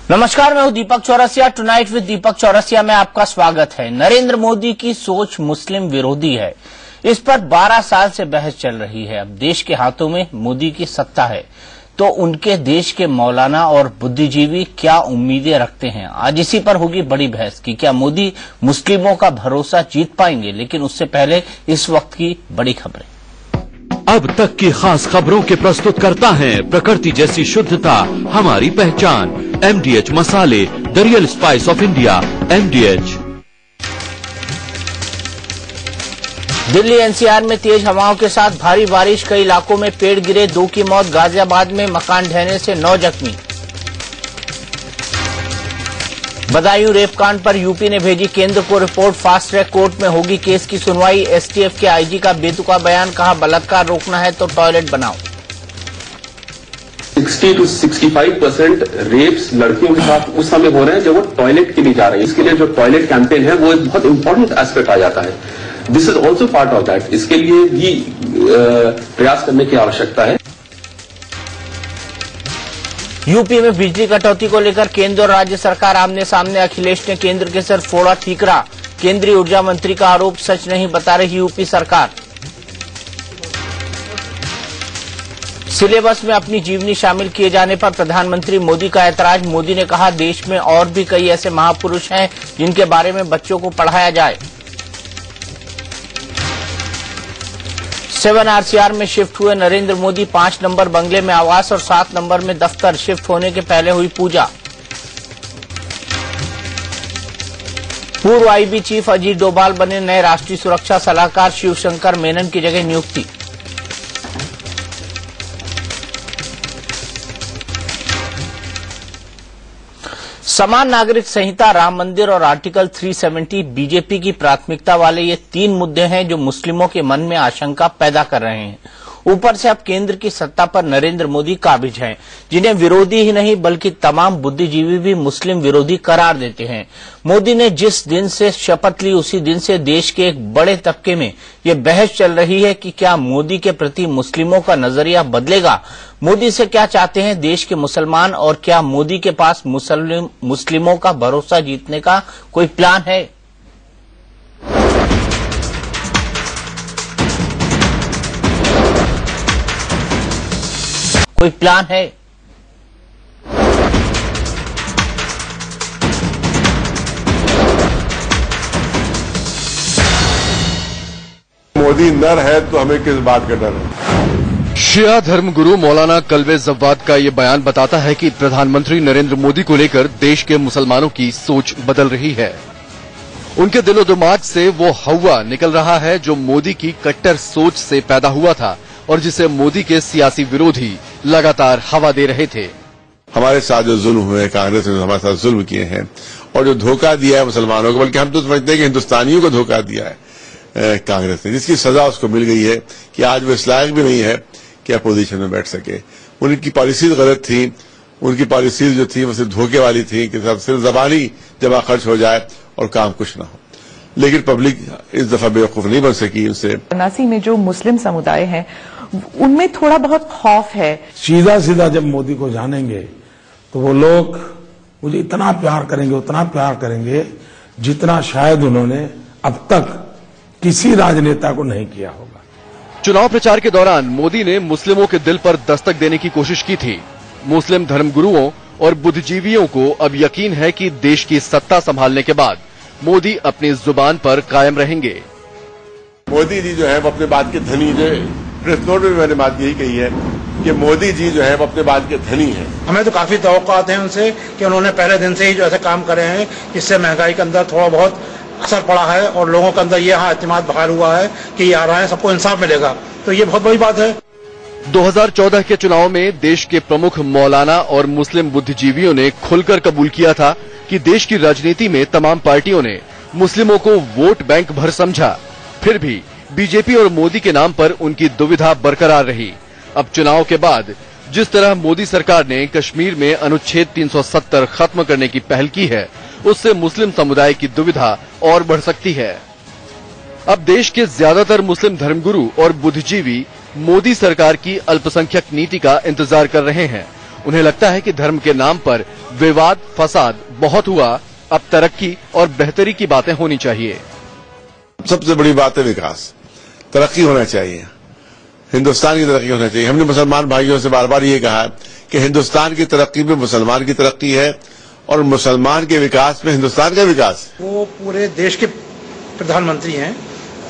नमस्कार, मैं हूं दीपक चौरसिया। टुनाइट विद दीपक चौरसिया में आपका स्वागत है। नरेंद्र मोदी की सोच मुस्लिम विरोधी है, इस पर 12 साल से बहस चल रही है। अब देश के हाथों में मोदी की सत्ता है, तो उनके देश के मौलाना और बुद्धिजीवी क्या उम्मीदें रखते हैं? आज इसी पर होगी बड़ी बहस कि क्या मोदी मुस्लिमों का भरोसा जीत पाएंगे। लेकिन उससे पहले इस वक्त की बड़ी खबरें। अब तक की खास खबरों के प्रस्तुत करता है प्रकृति जैसी शुद्धता हमारी पहचान। MDH मसाले, the real spice of India, MDH। Delhi NCR में तेज हवाओं के साथ भारी बारिश, कई इलाकों में पेड़ गिरे, 2 की मौत। गाजियाबाद में मकान ढहने से 9 जख्मी। बदायूं रेप कांड पर यूपी ने भेजी केंद्र को रिपोर्ट, फास्ट ट्रैक कोर्ट में होगी केस की सुनवाई। STF के IG का बेतुका बयान, कहा बलात्कार रोकना है तो टॉयलेट बनाओ। 60 to 65% रेप्स लड़कियों के साथ उस समय हो रहे हैं जब वो टॉयलेट के लिए जा रहे हैं। इसके लिए जो टॉयलेट कैंपेन है वो एक बहुत इंपॉर्टेंट एस्पेक्ट आ जाता है। This is also part of that. इसके लिए भी प्रयास करने की आवश्यकता है। यूपी में बिजली कटौती को लेकर केंद्र और राज्य सरकार आमने सामने। अखिलेश ने केंद्र के सर फोड़ा ठीकरा। केंद्रीय ऊर्जा मंत्री का आरोप सच नहीं बता रही यूपी सरकार। सिलेबस में अपनी जीवनी शामिल किए जाने पर प्रधानमंत्री मोदी का ऐतराज। मोदी ने कहा देश में और भी कई ऐसे महापुरुष हैं जिनके बारे में बच्चों को पढ़ाया जाए। 7 RCR में शिफ्ट हुए नरेंद्र मोदी, 5 नंबर बंगले में आवास और 7 नंबर में दफ्तर। शिफ्ट होने के पहले हुई पूजा। पूर्व IB चीफ अजीत डोभाल बने नए राष्ट्रीय सुरक्षा सलाहकार। शिवशंकर मेनन की जगह नियुक्ति। समान नागरिक संहिता, राम मंदिर और आर्टिकल 370 बीजेपी की प्राथमिकता वाले ये 3 मुद्दे हैं जो मुस्लिमों के मन में आशंका पैदा कर रहे हैं। ऊपर से अब केंद्र की सत्ता पर नरेंद्र मोदी काबिज हैं, जिन्हें विरोधी ही नहीं बल्कि तमाम बुद्धिजीवी भी मुस्लिम विरोधी करार देते हैं। मोदी ने जिस दिन से शपथ ली उसी दिन से देश के एक बड़े तबके में ये बहस चल रही है कि क्या मोदी के प्रति मुस्लिमों का नजरिया बदलेगा। मोदी से क्या चाहते हैं देश के मुसलमान, और क्या मोदी के पास मुस्लिमों का भरोसा जीतने का कोई प्लान है? कोई प्लान है? मोदी नर है तो हमें किस बात का डर है? शिया धर्मगुरु मौलाना कल्बे जव्वाद का ये बयान बताता है कि प्रधानमंत्री नरेंद्र मोदी को लेकर देश के मुसलमानों की सोच बदल रही है। उनके दिलो दिमाग से वो हवा निकल रहा है जो मोदी की कट्टर सोच से पैदा हुआ था और जिसे मोदी के सियासी विरोधी लगातार हवा दे रहे थे। हमारे साथ जो जुल्म हुए, कांग्रेस ने हमारे साथ जुल्म किए हैं और जो धोखा दिया है मुसलमानों को, बल्कि हम तो समझते हैं कि हिंदुस्तानियों को धोखा दिया है कांग्रेस ने, जिसकी सजा उसको मिल गई है कि आज वो इस लायक भी नहीं है कि अपोजिशन में बैठ सके। उनकी पॉलिसीज गलत थी। उनकी पॉलिसीज जो थी वो सिर्फ धोखे वाली थी कि सिर्फ जबानी जमा खर्च हो जाए और काम कुछ ना हो। लेकिन पब्लिक इस दफा बेवकूफ नहीं बन सकी। उनसे वाराणसी में जो मुस्लिम समुदाय है उनमें थोड़ा बहुत खौफ है। सीधा सीधा जब मोदी को जानेंगे तो वो लोग मुझे इतना प्यार करेंगे, उतना प्यार करेंगे जितना शायद उन्होंने अब तक किसी राजनेता को नहीं किया होगा। चुनाव प्रचार के दौरान मोदी ने मुस्लिमों के दिल पर दस्तक देने की कोशिश की थी। मुस्लिम धर्मगुरुओं और बुद्धिजीवियों को अब यकीन है कि देश की सत्ता संभालने के बाद मोदी अपनी जुबान पर कायम रहेंगे। मोदी जी जो है वो अपने बात के धनी, जो प्रेस नोट में मैंने बात यही कही है कि मोदी जी जो है वो अपने बात के धनी हैं। हमें तो काफी तवक्कुआत हैं उनसे कि उन्होंने पहले दिन से ही जो ऐसे काम करे हैं जिससे महंगाई के अंदर थोड़ा बहुत असर पड़ा है और लोगों के अंदर ये एतमाद बहाल हुआ है कि ये आ रहा है, सबको इंसाफ मिलेगा। तो ये बहुत बड़ी बात है। 2014 के चुनाव में देश के प्रमुख मौलाना और मुस्लिम बुद्धिजीवियों ने खुलकर कबूल किया था कि देश की राजनीति में तमाम पार्टियों ने मुस्लिमों को वोट बैंक भर समझा। फिर भी बीजेपी और मोदी के नाम पर उनकी दुविधा बरकरार रही। अब चुनाव के बाद जिस तरह मोदी सरकार ने कश्मीर में अनुच्छेद 370 खत्म करने की पहल की है, उससे मुस्लिम समुदाय की दुविधा और बढ़ सकती है। अब देश के ज्यादातर मुस्लिम धर्मगुरु और बुद्धिजीवी मोदी सरकार की अल्पसंख्यक नीति का इंतजार कर रहे हैं। उन्हें लगता है कि धर्म के नाम पर विवाद फसाद बहुत हुआ, अब तरक्की और बेहतरी की बातें होनी चाहिए। सबसे बड़ी बात है विकास, तरक्की होना चाहिए, हिंदुस्तान की तरक्की होना चाहिए। हमने मुसलमान भाइयों से बार बार ये कहा है कि हिंदुस्तान की तरक्की में मुसलमान की तरक्की है और मुसलमान के विकास में हिंदुस्तान का विकास। वो पूरे देश के प्रधानमंत्री हैं,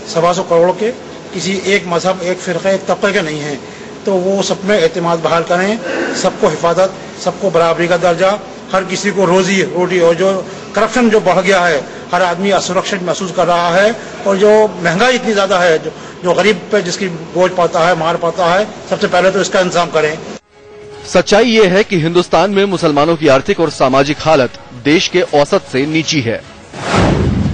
125 करोड़ के, किसी एक मजहब, एक फिरका, एक तबके के नहीं हैं। तो वो सब में एतमाद बहाल करें, सबको हिफाजत, सबको बराबरी का दर्जा, हर किसी को रोजी रोटी। और जो करप्शन जो बढ़ गया है, हर आदमी असुरक्षित महसूस कर रहा है, और जो महंगाई इतनी ज्यादा है, जो गरीब पे जिसकी बोझ पाता है, मार पाता है, सबसे पहले तो इसका इंतजाम करें। सच्चाई ये है कि हिंदुस्तान में मुसलमानों की आर्थिक और सामाजिक हालत देश के औसत से नीची है।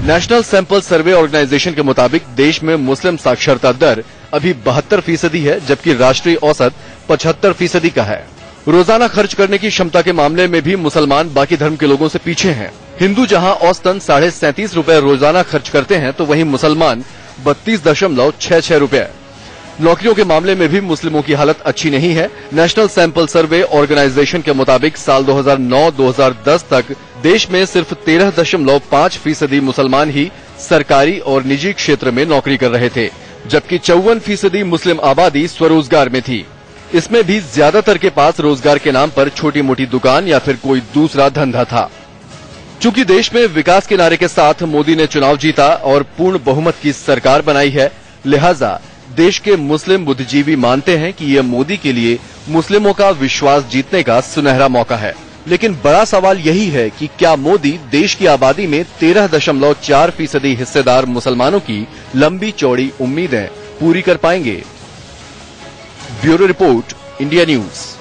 नेशनल सैंपल सर्वे ऑर्गेनाइजेशन के मुताबिक देश में मुस्लिम साक्षरता दर अभी 72% है, जबकि राष्ट्रीय औसत 75% का है। रोजाना खर्च करने की क्षमता के मामले में भी मुसलमान बाकी धर्म के लोगों से पीछे हैं। हिंदू जहां औसतन 37.5 रुपए रोजाना खर्च करते हैं, तो वहीं मुसलमान 32.66 रुपए। नौकरियों के मामले में भी मुस्लिमों की हालत अच्छी नहीं है। नेशनल सैंपल सर्वे ऑर्गेनाइजेशन के मुताबिक साल 2009-2010 तक देश में सिर्फ 13.5% मुसलमान ही सरकारी और निजी क्षेत्र में नौकरी कर रहे थे, जबकि 54% मुस्लिम आबादी स्वरोजगार में थी। इसमें भी ज्यादातर के पास रोजगार के नाम पर छोटी मोटी दुकान या फिर कोई दूसरा धंधा था। चूंकि देश में विकास के नारे के साथ मोदी ने चुनाव जीता और पूर्ण बहुमत की सरकार बनाई है, लिहाजा देश के मुस्लिम बुद्धिजीवी मानते हैं कि यह मोदी के लिए मुस्लिमों का विश्वास जीतने का सुनहरा मौका है। लेकिन बड़ा सवाल यही है कि क्या मोदी देश की आबादी में 13.4% हिस्सेदार मुसलमानों की लंबी चौड़ी उम्मीदें पूरी कर पाएंगे? Bureau report, India news.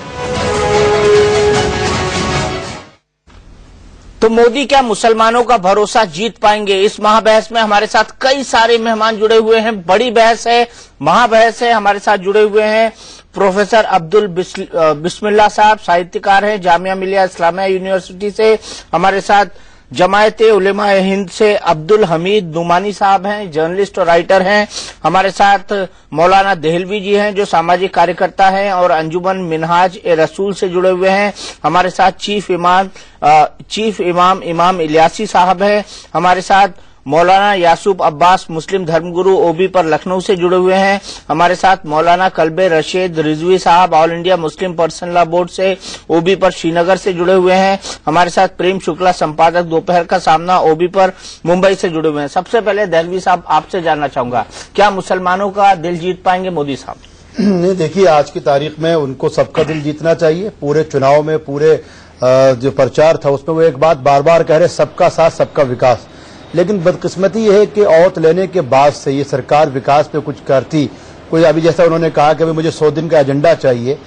तो मोदी क्या मुसलमानों का भरोसा जीत पाएंगे? इस महाबहस में हमारे साथ कई सारे मेहमान जुड़े हुए हैं। बड़ी बहस है, महाबहस है। हमारे साथ जुड़े हुए हैं प्रोफेसर अब्दुल बिस्मिल्लाह साहब, साहित्यकार हैं, जामिया मिलिया इस्लामिया यूनिवर्सिटी से। हमारे साथ जमायते उलेमा हिंद से अब्दुल हमीद नुमानी साहब हैं, जर्नलिस्ट और राइटर हैं। हमारे साथ मौलाना देहलवी जी हैं, जो सामाजिक कार्यकर्ता हैं और अंजुमन मिनहाज ए रसूल से जुड़े हुए हैं। हमारे साथ चीफ इमाम इलियासी साहब हैं। हमारे साथ मौलाना यासूब अब्बास, मुस्लिम धर्मगुरु, ओबी पर लखनऊ से जुड़े हुए हैं। हमारे साथ मौलाना कल्बे रशीद रिजवी साहब, all India Muslim personal law board से, ओबी पर श्रीनगर से जुड़े हुए हैं। हमारे साथ प्रेम शुक्ला, संपादक दोपहर का सामना, ओबी पर मुंबई से जुड़े हुए हैं। सबसे पहले देहलवी साहब, आपसे जानना चाहूंगा, क्या मुसलमानों का दिल जीत पाएंगे मोदी साहब? नहीं, देखिए, आज की तारीख में उनको सबका दिल जीतना चाहिए। पूरे चुनाव में, पूरे जो प्रचार था उसमें वो एक बात बार बार कह रहे, सबका साथ सबका विकास। लेकिन बदकिस्मती यह है कि औत लेने के बाद से ये सरकार विकास पे कुछ करती कोई, अभी जैसा उन्होंने कहा कि अभी मुझे 100 दिन का एजेंडा चाहिए,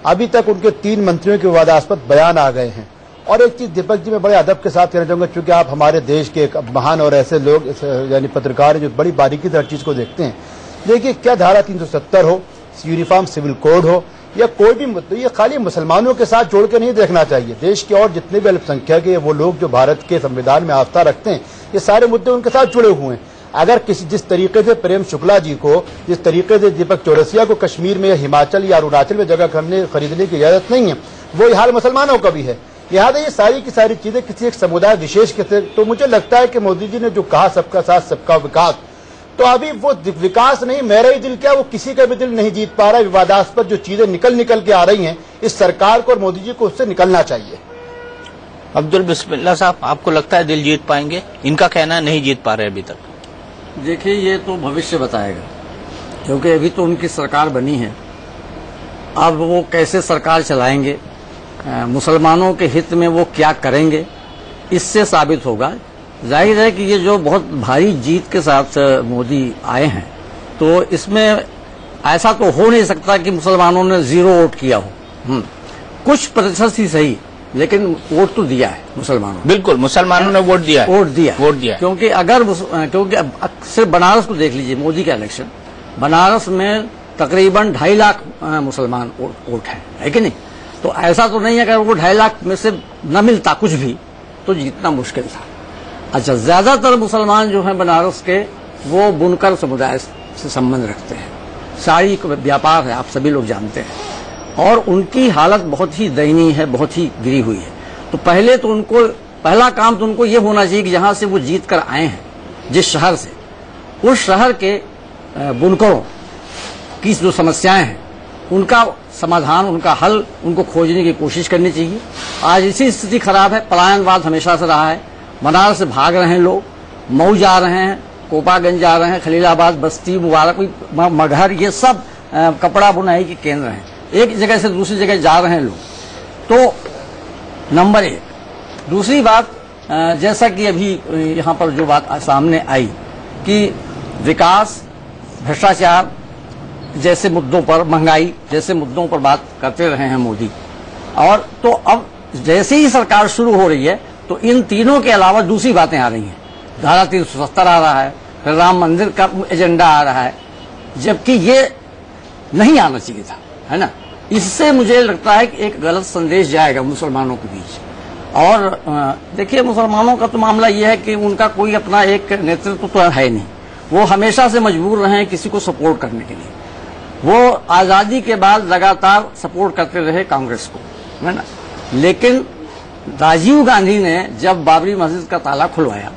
अभी तक उनके 3 मंत्रियों के विवादास्पद बयान आ गए हैं। और एक चीज दीपक जी, मैं बड़े अदब के साथ कहना चाहूंगा, चूंकि आप हमारे देश के एक महान और ऐसे लोग यानी पत्रकार हैं जो बड़ी बारीकी से हर चीज को देखते हैं। देखिए, क्या धारा 370 हो, यूनिफॉर्म सिविल कोड हो, या कोई भी मुद्दा, ये खाली मुसलमानों के साथ जोड़ के नहीं देखना चाहिए। देश के और जितने भी अल्पसंख्यक है, वो लोग जो भारत के संविधान में आस्था रखते हैं, ये सारे मुद्दे उनके साथ जुड़े हुए हैं। अगर जिस तरीके से प्रेम शुक्ला जी को, जिस तरीके से दीपक चौरसिया को कश्मीर में या हिमाचल या अरुणाचल में जगह खरीदने की इजाजत नहीं है, वो हाल मुसलमानों का भी है। लिहाजा ये सारी की सारी चीजें किसी एक समुदाय विशेष के, तो मुझे लगता है कि मोदी जी ने जो कहा सबका साथ सबका विकास, तो अभी वो विकास नहीं, मेरा ही दिल क्या, वो किसी का भी दिल नहीं जीत पा रहा है। विवादास्पद जो चीजें निकल के आ रही हैं, इस सरकार को और मोदी जी को उससे निकलना चाहिए। अब्दुल बिस्मिल्लाह साहब, आपको लगता है दिल जीत पाएंगे? इनका कहना है नहीं जीत पा रहे अभी तक। देखिए, ये तो भविष्य बताएगा, क्योंकि अभी तो उनकी सरकार बनी है। अब वो कैसे सरकार चलाएंगे, मुसलमानों के हित में वो क्या करेंगे, इससे साबित होगा। जाहिर है कि ये जो बहुत भारी जीत के साथ मोदी आए हैं, तो इसमें ऐसा तो हो नहीं सकता कि मुसलमानों ने 0 वोट किया हो। कुछ प्रतिशत ही सही, लेकिन वोट तो दिया है मुसलमानों। बिल्कुल, मुसलमानों ने वोट दिया। क्योंकि सिर्फ बनारस को देख लीजिए, मोदी का इलेक्शन, बनारस में तकरीबन 2.5 लाख मुसलमान वोट है कि नहीं? तो ऐसा तो नहीं है कि वो 2.5 लाख में से न मिलता कुछ भी तो जीतना मुश्किल था। अच्छा, ज्यादातर मुसलमान जो हैं बनारस के, वो बुनकर समुदाय से संबंध रखते हैं, साड़ी का व्यापार है, आप सभी लोग जानते हैं, और उनकी हालत बहुत ही दयनीय है, बहुत ही गिरी हुई है। तो पहले तो उनको पहला काम तो उनको ये होना चाहिए कि जहां से वो जीत कर आए हैं, जिस शहर से, उस शहर के बुनकरों की जो समस्याएं हैं उनका समाधान, उनका हल उनको खोजने की कोशिश करनी चाहिए। आज इसी स्थिति खराब है, पलायनवाद हमेशा से रहा है। बनारस से भाग रहे हैं लोग, मऊ जा रहे हैं, कोपागंज जा रहे हैं, खलीलाबाद, बस्ती, मुबारक, मगहर, ये सब कपड़ा बुनाई के केंद्र हैं। एक जगह से दूसरी जगह जा रहे हैं लोग। तो नंबर 1। दूसरी बात, जैसा कि अभी यहाँ पर जो बात सामने आई कि विकास, भ्रष्टाचार जैसे मुद्दों पर, महंगाई जैसे मुद्दों पर बात करते रहे हैं मोदी, और तो अब जैसे ही सरकार शुरू हो रही है तो इन तीनों के अलावा दूसरी बातें आ रही हैं। धारा 370 आ रहा है, फिर राम मंदिर का एजेंडा आ रहा है, जबकि ये नहीं आना चाहिए था, है ना। इससे मुझे लगता है कि एक गलत संदेश जाएगा मुसलमानों के बीच। और देखिए, मुसलमानों का तो मामला ये है कि उनका कोई अपना एक नेतृत्व तो है नहीं, वो हमेशा से मजबूर रहे हैं किसी को सपोर्ट करने के लिए। वो आजादी के बाद लगातार सपोर्ट करते रहे कांग्रेस को, है ना। लेकिन राजीव गांधी ने जब बाबरी मस्जिद का ताला खुलवाया,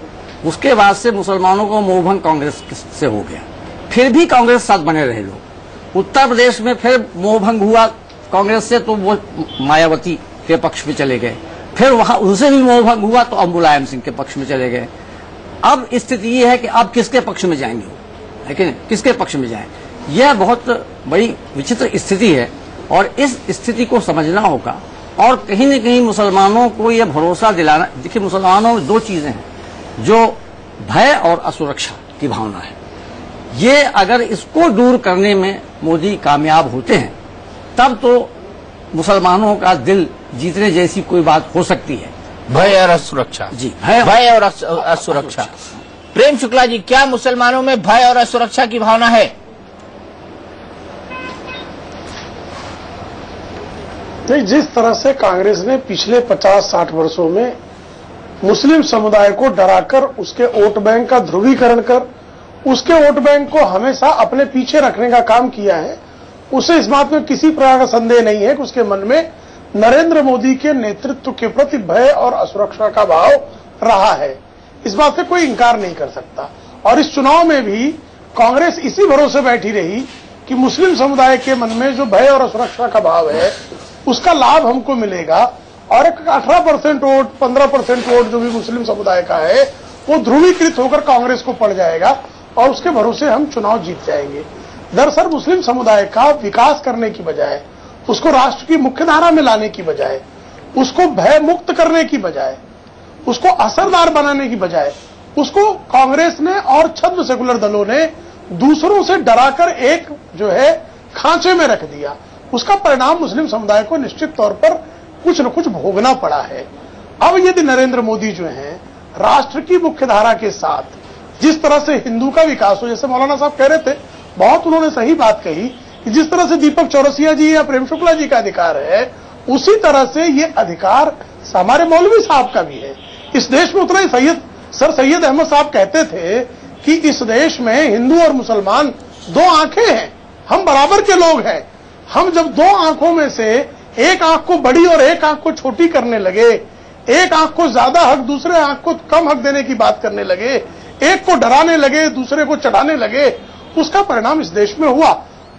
उसके बाद से मुसलमानों को मोहभंग कांग्रेस से हो गया। फिर भी कांग्रेस साथ बने रहे लोग। उत्तर प्रदेश में फिर मोहभंग हुआ कांग्रेस से, तो वो मायावती के पक्ष में चले गए। फिर वहां उनसे भी मोहभंग हुआ तो अब मुलायम सिंह के पक्ष में चले गए। अब स्थिति ये है कि अब किसके पक्ष में जाएंगे वो, लेकिन किसके पक्ष में जाए, यह बहुत बड़ी विचित्र स्थिति है और इस स्थिति को समझना होगा। और कहीं न कहीं मुसलमानों को यह भरोसा दिलाना, देखिए मुसलमानों में 2 चीजें हैं, जो भय और असुरक्षा की भावना है। ये अगर इसको दूर करने में मोदी कामयाब होते हैं तब तो मुसलमानों का दिल जीतने जैसी कोई बात हो सकती है। भय और असुरक्षा, जी, भय और असुरक्षा। प्रेम शुक्ला जी, क्या मुसलमानों में भय और असुरक्षा की भावना है? जिस तरह से कांग्रेस ने पिछले 50-60 वर्षों में मुस्लिम समुदाय को डराकर उसके वोट बैंक का ध्रुवीकरण कर उसके वोट बैंक को हमेशा अपने पीछे रखने का काम किया है, उसे इस बात में किसी प्रकार का संदेह नहीं है कि उसके मन में नरेंद्र मोदी के नेतृत्व के प्रति भय और असुरक्षा का भाव रहा है। इस बात से कोई इंकार नहीं कर सकता। और इस चुनाव में भी कांग्रेस इसी भरोसे बैठी रही कि मुस्लिम समुदाय के मन में जो भय और असुरक्षा का भाव है उसका लाभ हमको मिलेगा, और एक 18% वोट, 15% वोट जो भी मुस्लिम समुदाय का है वो ध्रुवीकृत होकर कांग्रेस को पड़ जाएगा और उसके भरोसे हम चुनाव जीत जाएंगे। दरअसल मुस्लिम समुदाय का विकास करने की बजाय, उसको राष्ट्र की मुख्यधारा में लाने की बजाय, उसको भय मुक्त करने की बजाय, उसको असरदार बनाने की बजाय, उसको कांग्रेस ने और छद्म सेकुलर दलों ने दूसरों से डराकर एक जो है खांचे में रख दिया। उसका परिणाम मुस्लिम समुदाय को निश्चित तौर पर कुछ न कुछ भोगना पड़ा है। अब यदि नरेंद्र मोदी जो है राष्ट्र की मुख्यधारा के साथ जिस तरह से हिंदू का विकास हो, जैसे मौलाना साहब कह रहे थे, बहुत उन्होंने सही बात कही कि जिस तरह से दीपक चौरसिया जी या प्रेम शुक्ला जी का अधिकार है, उसी तरह से ये अधिकार हमारे मौलवी साहब का भी है। इस देश में उतना ही सर सैयद अहमद साहब कहते थे कि इस देश में हिंदू और मुसलमान 2 आंखें हैं, हम बराबर के लोग हैं। हम जब 2 आंखों में से एक आंख को बड़ी और एक आंख को छोटी करने लगे, एक आंख को ज्यादा हक दूसरे आंख को कम हक देने की बात करने लगे, एक को डराने लगे दूसरे को चढ़ाने लगे, उसका परिणाम इस देश में हुआ।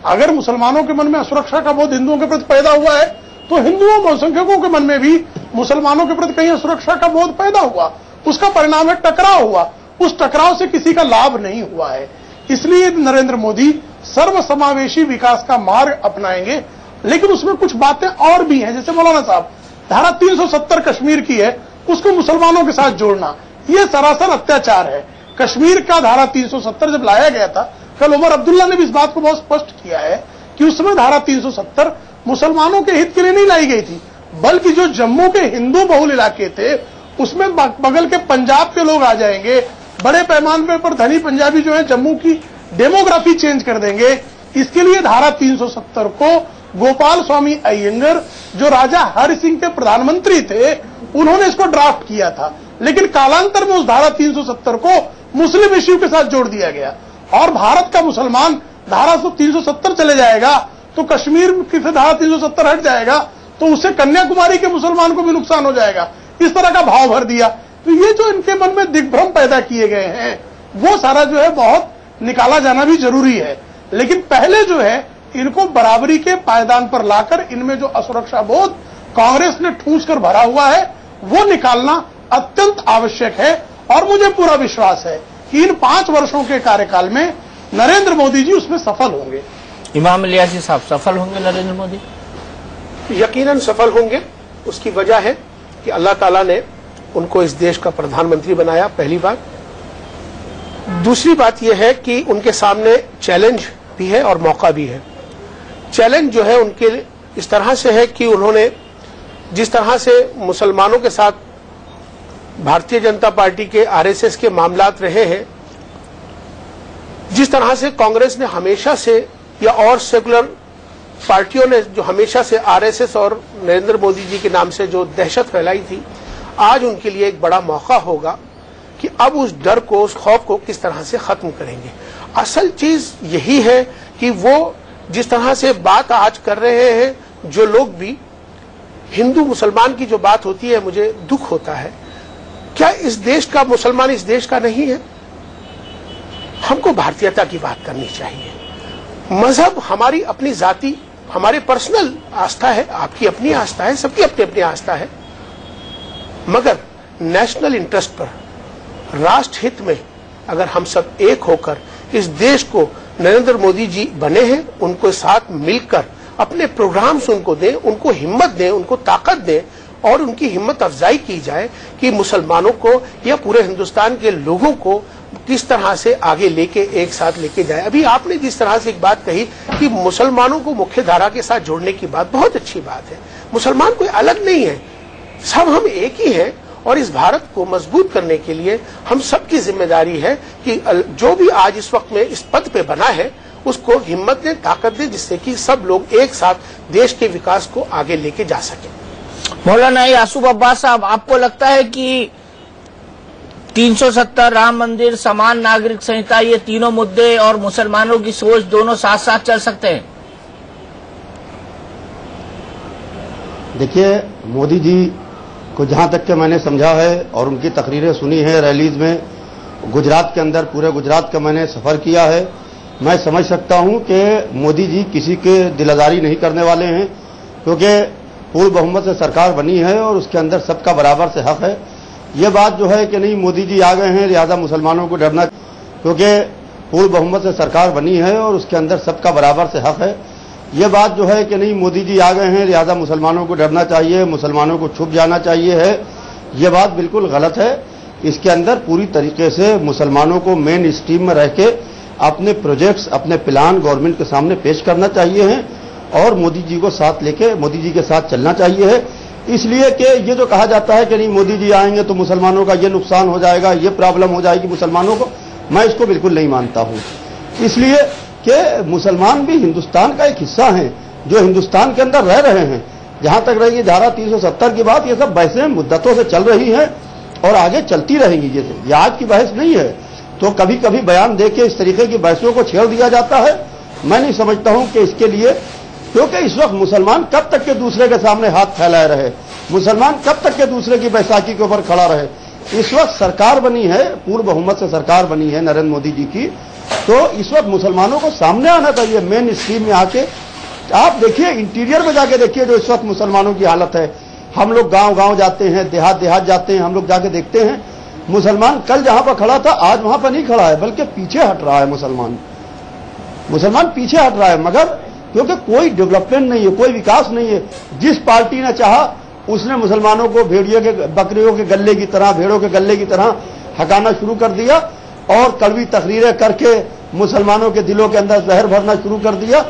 अगर मुसलमानों के मन में असुरक्षा का बोध हिंदुओं के प्रति पैदा हुआ है तो हिंदुओं बहुसंख्यकों के मन में भी मुसलमानों के प्रति कहीं असुरक्षा का बोध पैदा हुआ। उसका परिणाम है टकराव हुआ। उस टकराव से किसी का लाभ नहीं हुआ है। इसलिए नरेंद्र मोदी सर्वसमावेशी विकास का मार्ग अपनाएंगे, लेकिन उसमें कुछ बातें और भी हैं। जैसे मौलाना साहब, धारा 370 कश्मीर की है, उसको मुसलमानों के साथ जोड़ना यह सरासर अत्याचार है। कश्मीर का धारा 370 जब लाया गया था, कल उमर अब्दुल्ला ने भी इस बात को बहुत स्पष्ट किया है कि उसमें धारा 370 मुसलमानों के हित के लिए नहीं लाई गई थी, बल्कि जो जम्मू के हिंदू बहुल इलाके थे उसमें बगल के पंजाब के लोग आ जाएंगे, बड़े पैमाने पर धनी पंजाबी जो है जम्मू की डेमोग्राफी चेंज कर देंगे। इसके लिए धारा 370 को गोपाल स्वामी अयंगर, जो राजा हरि सिंह के प्रधानमंत्री थे, उन्होंने इसको ड्राफ्ट किया था, लेकिन कालांतर में उस धारा 370 को मुस्लिम इश्यू के साथ जोड़ दिया गया और भारत का मुसलमान धारा 370 चले जाएगा तो कश्मीर की धारा 370 हट जाएगा, तो उससे कन्याकुमारी के मुसलमान को भी नुकसान हो जाएगा। इस तरह का भाव भर दिया। तो ये जो इनके मन में दिग्भ्रम पैदा किए गए हैं वो सारा जो है बहुत निकाला जाना भी जरूरी है। लेकिन पहले जो है इनको बराबरी के पायदान पर लाकर इनमें जो असुरक्षा बोध कांग्रेस ने ठूंस कर भरा हुआ है वो निकालना अत्यंत आवश्यक है। और मुझे पूरा विश्वास है कि इन 5 वर्षों के कार्यकाल में नरेंद्र मोदी जी उसमें सफल होंगे। इमाम इलियासी साहब सफल होंगे नरेंद्र मोदी? यकीनन सफल होंगे। उसकी वजह है कि अल्लाह ताला ने उनको इस देश का प्रधानमंत्री बनाया, पहली बात। दूसरी बात यह है कि उनके सामने चैलेंज भी है और मौका भी है। चैलेंज जो है उनके इस तरह से है कि उन्होंने जिस तरह से मुसलमानों के साथ भारतीय जनता पार्टी के आरएसएस के मामलात रहे हैं, जिस तरह से कांग्रेस ने हमेशा से या और सेकुलर पार्टियों ने जो हमेशा से आरएसएस और नरेंद्र मोदी जी के नाम से जो दहशत फैलाई थी, आज उनके लिए एक बड़ा मौका होगा कि अब उस डर को, उस खौफ को किस तरह से खत्म करेंगे। असल चीज यही है कि वो जिस तरह से बात आज कर रहे हैं, जो लोग भी हिंदू मुसलमान की जो बात होती है, मुझे दुख होता है। क्या इस देश का मुसलमान इस देश का नहीं है? हमको भारतीयता की बात करनी चाहिए। मजहब हमारी अपनी जाति, हमारे पर्सनल आस्था है, आपकी अपनी आस्था है, सबकी अपनी अपनी आस्था है। मगर नेशनल इंटरेस्ट पर, राष्ट्र हित में अगर हम सब एक होकर इस देश को, नरेंद्र मोदी जी बने हैं, उनको साथ मिलकर अपने प्रोग्राम्स उनको दें, उनको हिम्मत दें, उनको ताकत दें और उनकी हिम्मत अफजाई की जाए कि मुसलमानों को या पूरे हिंदुस्तान के लोगों को किस तरह से आगे लेके एक साथ लेके जाए। अभी आपने जिस तरह से एक बात कही कि मुसलमानों को मुख्य धारा के साथ जोड़ने की बात, बहुत अच्छी बात है। मुसलमान कोई अलग नहीं है, सब हम एक ही हैं। और इस भारत को मजबूत करने के लिए हम सबकी जिम्मेदारी है कि जो भी आज इस वक्त में इस पद पे बना है उसको हिम्मत दें, ताकत दें, जिससे कि सब लोग एक साथ देश के विकास को आगे लेके जा सकें। मौलाना यासूफ अब्बास साहब, आपको लगता है कि 370 राम मंदिर, समान नागरिक संहिता, ये तीनों मुद्दे और मुसलमानों की सोच दोनों साथ साथ चल सकते हैं? देखिए, मोदी जी को जहां तक के मैंने समझा है और उनकी तकरीरें सुनी है रैलीज में, गुजरात के अंदर पूरे गुजरात का मैंने सफर किया है, मैं समझ सकता हूं कि मोदी जी किसी के दिलादारी नहीं करने वाले हैं, क्योंकि पूर्ण बहुमत से सरकार बनी है और उसके अंदर सबका बराबर से हक है। ये बात जो है कि नहीं मोदी जी आ गए हैं लिहाजा मुसलमानों को डरना, क्योंकि पूर्ण बहुमत से सरकार बनी है और उसके अंदर सबका बराबर से हक है। ये बात जो है कि नहीं मोदी जी आ गए हैं लिहाजा मुसलमानों को डरना चाहिए, मुसलमानों को छुप जाना चाहिए है, ये बात बिल्कुल गलत है। इसके अंदर पूरी तरीके से मुसलमानों को मेन स्ट्रीम में रह के अपने प्रोजेक्ट्स, अपने प्लान गवर्नमेंट के सामने पेश करना चाहिए है और मोदी जी को साथ लेके मोदी जी के साथ चलना चाहिए है। इसलिए कि ये जो कहा जाता है कि नहीं मोदी जी आएंगे तो मुसलमानों का ये नुकसान हो जाएगा, ये प्रॉब्लम हो जाएगी मुसलमानों को, मैं इसको बिल्कुल नहीं मानता हूं। इसलिए कि मुसलमान भी हिंदुस्तान का एक हिस्सा हैं, जो हिंदुस्तान के अंदर रह रहे हैं। जहां तक रही धारा 370 की बात, ये सब बहसें मुद्दतों से चल रही हैं और आगे चलती रहेंगी। जैसे ये आज की बहस नहीं है, तो कभी कभी बयान दे के इस तरीके की बहसों को छेड़ दिया जाता है। मैं नहीं समझता हूं कि इसके लिए, क्योंकि इस वक्त मुसलमान कब तक के दूसरे के सामने हाथ फैलाए रहे, मुसलमान कब तक के दूसरे की बैसाखी के ऊपर खड़ा रहे। इस वक्त सरकार बनी है, पूर्ण बहुमत से सरकार बनी है नरेंद्र मोदी जी की, तो इस वक्त मुसलमानों को सामने आना चाहिए मेन स्ट्रीम में आके। आप देखिए, इंटीरियर में जाके देखिए जो इस वक्त मुसलमानों की हालत है। हम लोग गांव गांव जाते हैं, देहात देहात जाते हैं, हम लोग जाके देखते हैं मुसलमान कल जहां पर खड़ा था आज वहां पर नहीं खड़ा है, बल्कि पीछे हट रहा है। मुसलमान पीछे हट रहा है, मगर क्योंकि कोई डेवलपमेंट नहीं है, कोई विकास नहीं है। जिस पार्टी ने चाहा उसने मुसलमानों को भेड़ियों के, बकरियों के गले की तरह, भेड़ों के गले की तरह हटाना शुरू कर दिया और कड़वी तकरीरें करके मुसलमानों के दिलों के अंदर जहर भरना शुरू कर दिया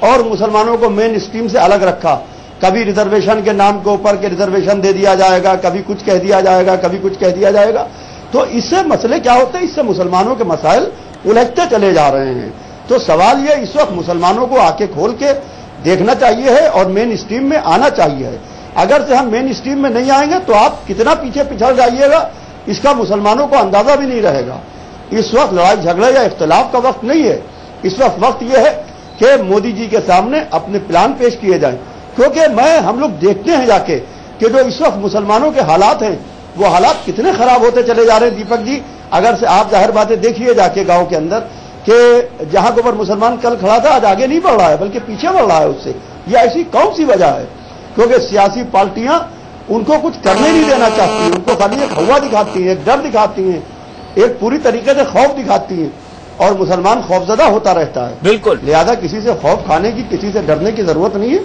और मुसलमानों को मेन स्ट्रीम से अलग रखा। कभी रिजर्वेशन के नाम के ऊपर के रिजर्वेशन दे दिया जाएगा, कभी कुछ कह दिया जाएगा, कभी कुछ कह दिया जाएगा। तो इससे मसले क्या होते हैं, इससे मुसलमानों के मसाइल उलझते चले जा रहे हैं। तो सवाल ये इस वक्त मुसलमानों को आंखें खोल के देखना चाहिए है और मेन स्ट्रीम में आना चाहिए है। अगर से हम मेन स्ट्रीम में नहीं आएंगे तो आप कितना पीछे पिछड़ जाइएगा इसका मुसलमानों को अंदाजा भी नहीं रहेगा। इस वक्त लड़ाई झगड़े या इख्तिलाफ का वक्त नहीं है। इस वक्त यह है कि मोदी जी के सामने अपने प्लान पेश किए जाएं, क्योंकि हम लोग देखते हैं जाके कि जो इस वक्त मुसलमानों के हालात हैं वो हालात कितने खराब होते चले जा रहे हैं। दीपक जी, अगर से आप जाहिर बातें देखिए जाके गांव के अंदर कि जहां के ऊपर मुसलमान कल खड़ा था आज आगे नहीं बढ़ रहा है बल्कि पीछे बढ़ रहा है उससे। यह ऐसी कौन सी वजह है? क्योंकि सियासी पार्टियां उनको कुछ करने नहीं देना चाहती, उनको खाली एक हवा दिखाती हैं, एक डर दिखाती हैं, एक पूरी तरीके से खौफ दिखाती हैं और मुसलमान खौफजदा होता रहता है। बिल्कुल, लिहाजा किसी से खौफ खाने की, किसी से डरने की जरूरत नहीं है।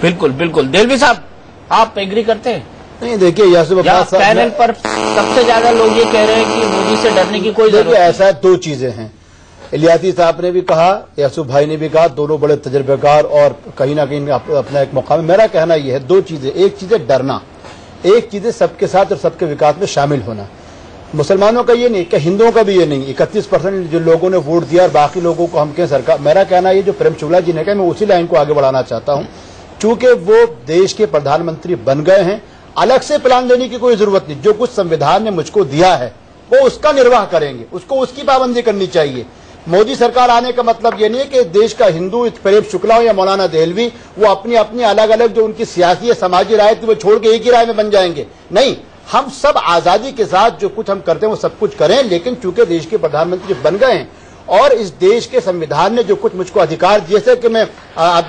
बिल्कुल बिल्कुल। देलवी साहब, आप एग्री करते हैं? नहीं, देखिए यासूफ अब्बास साहब, पैनल पर सबसे ज्यादा लोग ये कह रहे हैं कि मोदी से डरने की कोई जरूरत नहीं। ऐसा दो चीजें हैं, इलियासी साहब ने भी कहा, यासूफ भाई ने भी कहा, दोनों बड़े तजर्बेकार और कहीं ना कहीं अपना एक मौका में। मेरा कहना यह है दो चीजें, एक चीज है डरना, एक चीज है सबके साथ और सबके विकास में शामिल होना। मुसलमानों का ये नहीं कि हिंदुओं का भी ये नहीं। 31% जो लोगों ने वोट दिया और बाकी लोगों को हम कहें सरकार। मेरा कहना ये जो प्रेम शुक्ला जी ने कहा, मैं उसी लाइन को आगे बढ़ाना चाहता हूं। चूंकि वो देश के प्रधानमंत्री बन गए हैं, अलग से प्लान देने की कोई जरूरत नहीं। जो कुछ संविधान ने मुझको दिया है वो उसका निर्वाह करेंगे, उसको उसकी पाबंदी करनी चाहिए। मोदी सरकार आने का मतलब ये नहीं है कि देश का हिंदू प्रेम शुक्ला हो या मौलाना देहलवी वो अपनी अपनी अलग अलग जो उनकी सियासी या समाजी राय थी वो छोड़ के एक ही राय में बन जाएंगे। नहीं, हम सब आजादी के साथ जो कुछ हम करते हैं वो सब कुछ करें, लेकिन चूंकि देश के प्रधानमंत्री बन गए हैं और इस देश के संविधान ने जो कुछ मुझको अधिकार, जैसे कि मैं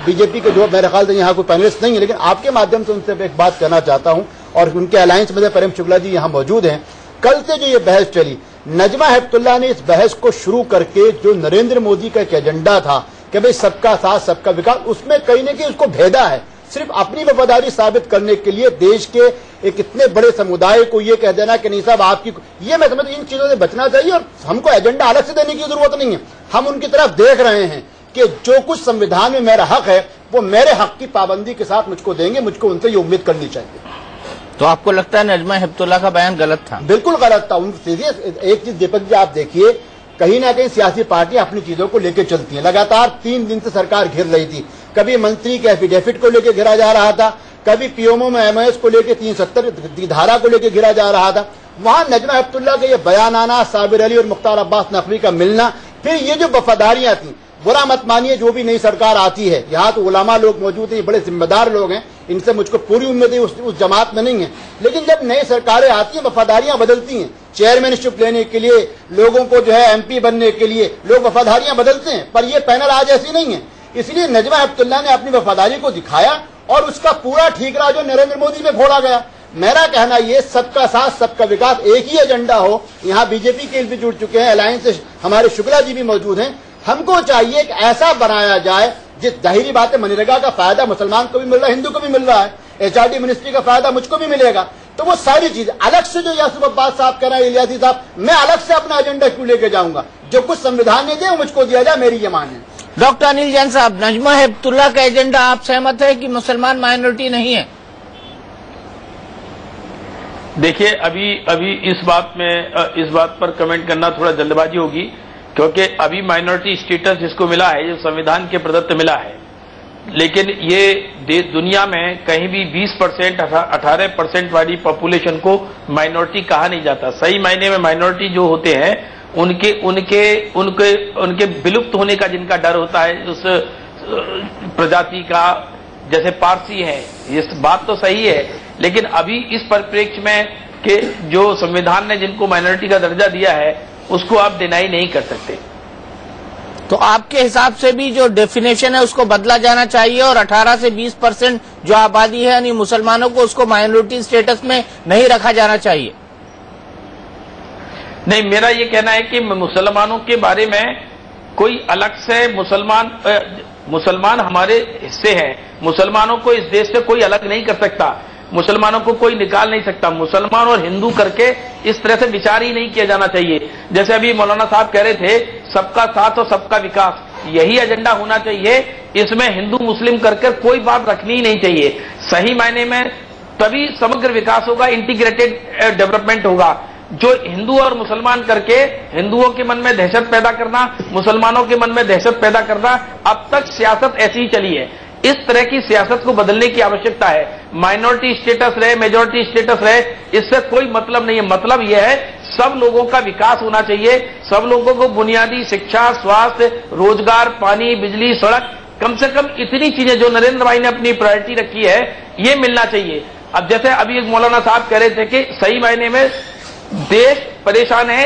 बीजेपी के जो मेरे ख्याल से यहाँ कोई पैनलिस्ट नहीं है, लेकिन आपके माध्यम से उनसे एक बात कहना चाहता हूं और उनके अलायंस में प्रेम शुक्ला जी यहाँ मौजूद हैं। कल से जो ये बहस चली, नजमा हेपतुल्लाह ने इस बहस को शुरू करके जो नरेंद्र मोदी का एक एजेंडा था कि भाई सबका साथ सबका विकास, उसमें कहीं न कहीं उसको भेदा है। सिर्फ अपनी वफादारी साबित करने के लिए देश के एक इतने बड़े समुदाय को ये कह देना कि नहीं साहब आपकी, ये मैं समझ, इन चीजों से बचना चाहिए और हमको एजेंडा अलग से देने की जरूरत नहीं है। हम उनकी तरफ देख रहे हैं कि जो कुछ संविधान में मेरा हक है वो मेरे हक की पाबंदी के साथ मुझको देंगे, मुझको उनसे ये उम्मीद करनी चाहिए। तो आपको लगता है नजमा हेपतुल्लाह का बयान गलत था? बिल्कुल गलत था। एक चीज दीपक जी आप देखिए, कहीं ना कहीं सियासी पार्टियां अपनी चीजों को लेकर चलती हैं। लगातार 3 दिन से सरकार घिर रही थी। कभी मंत्री के एफिडेविट को लेकर घिरा जा रहा था, कभी पीएमओ में एमओएस को लेकर 370 धारा को लेकर घिरा जा रहा था। वहां नजमा हेपतुल्लाह का ये बयान आना, साबिर अली और मुख्तार अब्बास नकवी का मिलना, फिर ये जो वफादारियां थी, बुरा मत मानिए जो भी नई सरकार आती है, यहाँ तो उलामा लोग मौजूद हैं, बड़े जिम्मेदार लोग हैं, इनसे मुझको पूरी उम्मीद है उस जमात में नहीं है। लेकिन जब नई सरकारें आती हैं वफादारियां बदलती हैं। चेयरमैनशिप लेने के लिए, लोगों को जो है एमपी बनने के लिए लोग वफादारियां बदलते हैं, पर यह पैनल आज ऐसी नहीं है। इसलिए नजमा हेपतुल्लाह ने अपनी वफादारी को दिखाया और उसका पूरा ठीकरा जो नरेंद्र मोदी में घोड़ा गया। मेरा कहना ये सबका साथ सबका विकास एक ही एजेंडा हो। यहाँ बीजेपी के भी जुड़ चुके हैं, अलायंस से हमारे शुक्ला जी भी मौजूद हैं। हमको चाहिए कि ऐसा बनाया जाए जिस, जाहिरी बात है मनरेगा का फायदा मुसलमान को भी मिल रहा है, हिंदू को भी मिल रहा है, एचआरडी मिनिस्ट्री का फायदा मुझको भी मिलेगा। तो वो सारी चीज अलग से जो यासूफ अब्बास साहब कह रहे हैं, इलियासी साहब, मैं अलग से अपना एजेंडा क्यों लेके जाऊंगा? जो कुछ संविधान ने दिया मुझको दिया जाए, मेरी ये मान है। डॉक्टर अनिल जैन साहब, नजमा हेपतुल्लाह का एजेंडा आप सहमत है कि मुसलमान माइनॉरिटी नहीं है? देखिए, अभी इस बात पर कमेंट करना थोड़ा जल्दबाजी होगी, क्योंकि अभी माइनॉरिटी स्टेटस जिसको मिला है ये संविधान के प्रदत्त मिला है, लेकिन ये दुनिया में कहीं भी 20% 18% वाली पॉपुलेशन को माइनॉरिटी कहा नहीं जाता। सही मायने में माइनॉरिटी जो होते हैं उनके विलुप्त होने का जिनका डर होता है, उस प्रजाति का, जैसे पारसी है, ये बात तो सही है, लेकिन अभी इस परिप्रेक्ष्य में कि जो संविधान ने जिनको माइनॉरिटी का दर्जा दिया है उसको आप डिनाई नहीं कर सकते। तो आपके हिसाब से भी जो डेफिनेशन है उसको बदला जाना चाहिए और 18 से 20% जो आबादी है यानी मुसलमानों को, उसको माइनॉरिटी स्टेटस में नहीं रखा जाना चाहिए? नहीं, मेरा ये कहना है कि मुसलमानों के बारे में कोई अलग से मुसलमान हमारे हिस्से हैं। मुसलमानों को इस देश से कोई अलग नहीं कर सकता, मुसलमानों को कोई निकाल नहीं सकता। मुसलमान और हिंदू करके इस तरह से विचार ही नहीं किया जाना चाहिए। जैसे अभी मौलाना साहब कह रहे थे, सबका साथ और सबका विकास, यही एजेंडा होना चाहिए। इसमें हिंदू मुस्लिम करके कोई बात रखनी ही नहीं चाहिए। सही मायने में तभी समग्र विकास होगा, इंटीग्रेटेड डेवलपमेंट होगा। जो हिंदू और मुसलमान करके हिंदुओं के मन में दहशत पैदा करना, मुसलमानों के मन में दहशत पैदा करना, अब तक सियासत ऐसी ही चली है। इस तरह की सियासत को बदलने की आवश्यकता है। माइनॉरिटी स्टेटस रहे, मेजॉरिटी स्टेटस रहे, इससे कोई मतलब नहीं है। मतलब यह है सब लोगों का विकास होना चाहिए, सब लोगों को बुनियादी शिक्षा, स्वास्थ्य, रोजगार, पानी, बिजली, सड़क, कम से कम इतनी चीजें जो नरेंद्र भाई ने अपनी प्रायोरिटी रखी है, ये मिलना चाहिए। अब जैसे अभी एक मौलाना साहब कह रहे थे कि सही मायने में देश परेशान है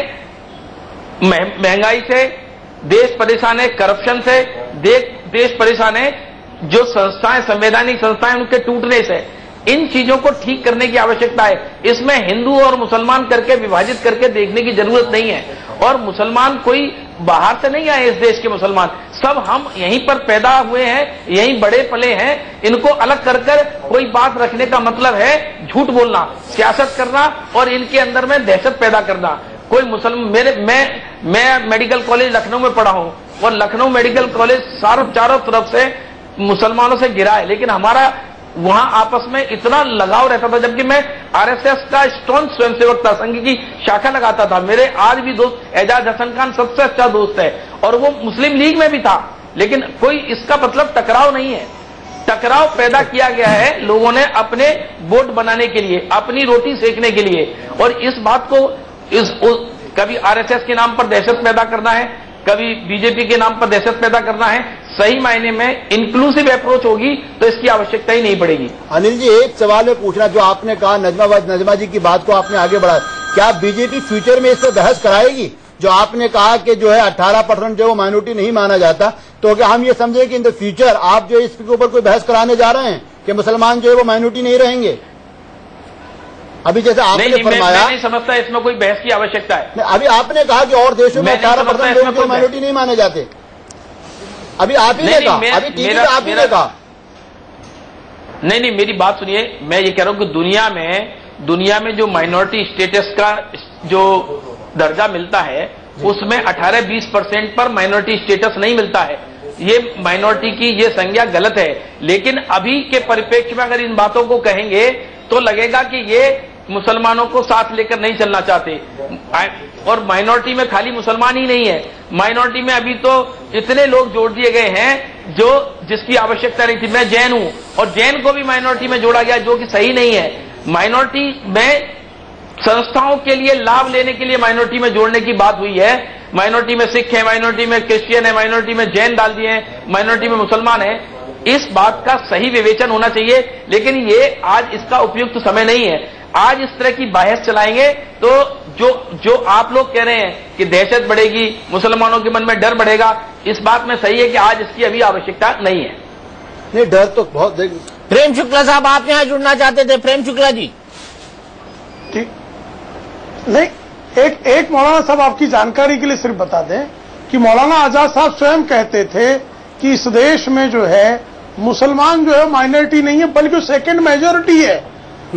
महंगाई से, देश परेशान है करप्शन से, देश परेशान है जो संस्थाएं, संवैधानिक संस्थाएं उनके टूटने से। इन चीजों को ठीक करने की आवश्यकता है। इसमें हिंदू और मुसलमान करके विभाजित करके देखने की जरूरत नहीं है। और मुसलमान कोई बाहर से नहीं आए, इस देश के मुसलमान सब हम यहीं पर पैदा हुए हैं, यहीं बड़े पले हैं। इनको अलग कर कर कोई बात रखने का मतलब है झूठ बोलना, सियासत करना और इनके अंदर में दहशत पैदा करना। कोई मुसलमान, मैं मेडिकल कॉलेज लखनऊ में पढ़ा हूं और लखनऊ मेडिकल कॉलेज चारों तरफ से मुसलमानों से घिरा है, लेकिन हमारा वहां आपस में इतना लगाव रहता था। जबकि मैं आरएसएस का स्ट्रॉन्ग स्वयंसेवक था, संघ की शाखा लगाता था। मेरे आज भी दोस्त एजाज हसन खान सबसे अच्छा दोस्त है और वो मुस्लिम लीग में भी था, लेकिन कोई इसका मतलब टकराव नहीं है। टकराव पैदा किया गया है लोगों ने अपने वोट बनाने के लिए, अपनी रोटी सेकने के लिए। और इस बात को कभी आरएसएस के नाम पर दहशत पैदा करना है, कभी बीजेपी के नाम पर दहशत पैदा करना है। सही मायने में इंक्लूसिव अप्रोच होगी तो इसकी आवश्यकता ही नहीं पड़ेगी। अनिल जी, एक सवाल में पूछना, जो आपने कहा नजमा जी की बात को आपने आगे बढ़ाया, क्या बीजेपी फ्यूचर में इस पर बहस कराएगी? जो आपने कहा कि जो है 18% जो माइनॉरिटी नहीं माना जाता, तो क्या हम ये समझे कि इन द फ्यूचर आप जो इसके ऊपर कोई बहस कराने जा रहे हैं कि मुसलमान जो है वो माइनॉरिटी नहीं रहेंगे? अभी जैसे आपने फरमाया, मैं नहीं समझता इसमें कोई बहस की आवश्यकता है। अभी आपने कहा कि और देशों में 18% लोग जो माइनॉरिटी नहीं माने जाते। अभी आप ही ने कहा, अभी टीवी पे आप ही ने कहा। नहीं, मेरी बात सुनिए। मैं ये कह रहा हूं कि दुनिया में जो माइनॉरिटी स्टेटस का जो दर्जा मिलता है उसमें 18-20% पर माइनॉरिटी स्टेटस नहीं मिलता है। ये माइनॉरिटी की ये संज्ञा गलत है। लेकिन अभी के परिप्रेक्ष्य में अगर इन बातों को कहेंगे तो लगेगा कि ये मुसलमानों को साथ लेकर नहीं चलना चाहते। और माइनॉरिटी में खाली मुसलमान ही नहीं है, माइनॉरिटी में अभी तो इतने लोग जोड़ दिए गए हैं जो जिसकी आवश्यकता नहीं थी। मैं जैन हूं और जैन को भी माइनॉरिटी में जोड़ा गया, जो कि सही नहीं है। माइनॉरिटी में संस्थाओं के लिए लाभ लेने के लिए माइनॉरिटी में जोड़ने की बात हुई है। माइनॉरिटी में सिख है, माइनॉरिटी में क्रिश्चियन है, माइनॉरिटी में जैन डाल दिए हैं, माइनॉरिटी में मुसलमान है। इस बात का सही विवेचन होना चाहिए, लेकिन ये आज इसका उपयुक्त समय नहीं है। आज इस तरह की बहस चलाएंगे तो जो आप लोग कह रहे हैं कि दहशत बढ़ेगी, मुसलमानों के मन में डर बढ़ेगा, इस बात में सही है कि आज इसकी अभी आवश्यकता नहीं है। नहीं, डर तो बहुत। प्रेम शुक्ला साहब, आप यहां जुड़ना चाहते थे? प्रेम शुक्ला जी। ठीक नहीं, एक मौलाना साहब आपकी जानकारी के लिए सिर्फ बता दें कि मौलाना आजाद साहब स्वयं कहते थे कि इस देश में जो है मुसलमान जो है माइनॉरिटी नहीं है बल्कि सेकंड मेजॉरिटी है।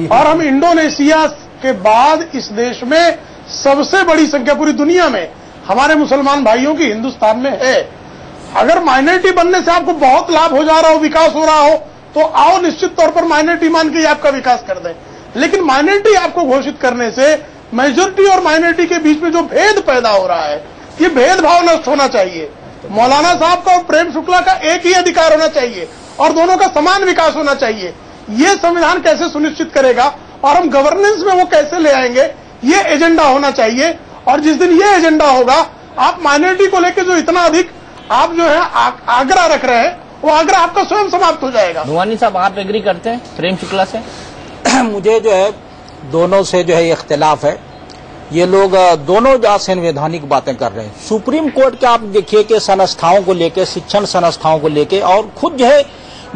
और हम इंडोनेशिया के बाद इस देश में सबसे बड़ी संख्या पूरी दुनिया में हमारे मुसलमान भाइयों की हिंदुस्तान में है। अगर माइनॉरिटी बनने से आपको बहुत लाभ हो जा रहा हो, विकास हो रहा हो, तो आओ निश्चित तौर पर माइनॉरिटी मान के आपका विकास कर दें। लेकिन माइनॉरिटी आपको घोषित करने से मेजॉरिटी और माइनॉरिटी के बीच में जो भेद पैदा हो रहा है, ये भेदभाव नष्ट होना चाहिए। मौलाना साहब का और प्रेम शुक्ला का एक ही अधिकार होना चाहिए और दोनों का समान विकास होना चाहिए। ये संविधान कैसे सुनिश्चित करेगा और हम गवर्नेंस में वो कैसे ले आएंगे, ये एजेंडा होना चाहिए। और जिस दिन ये एजेंडा होगा, आप माइनॉरिटी को लेकर जो इतना अधिक आप जो है आग्रह रख रहे हैं, वो आग्रह आपका स्वयं समाप्त हो जाएगा। नुआनी साहब, आप एग्री करते हैं प्रेम शुक्ला से? मुझे जो है दोनों से जो है इख्तिलाफ है। ये लोग दोनों असंवैधानिक बातें कर रहे हैं। सुप्रीम कोर्ट के आप देखिए कि संस्थाओं को लेकर, शिक्षण संस्थाओं को लेकर, और खुद जो है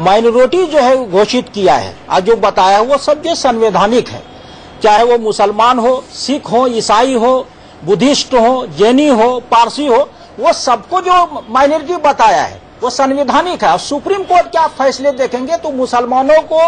माइनॉरिटी जो है घोषित किया है, आज जो बताया वो सब जो संवैधानिक है। चाहे वो मुसलमान हो, सिख हो, ईसाई हो, बुद्धिस्ट हो, जैनी हो, पारसी हो, वो सबको जो माइनॉरिटी बताया है वो संवैधानिक है। सुप्रीम कोर्ट के आप फैसले देखेंगे तो मुसलमानों को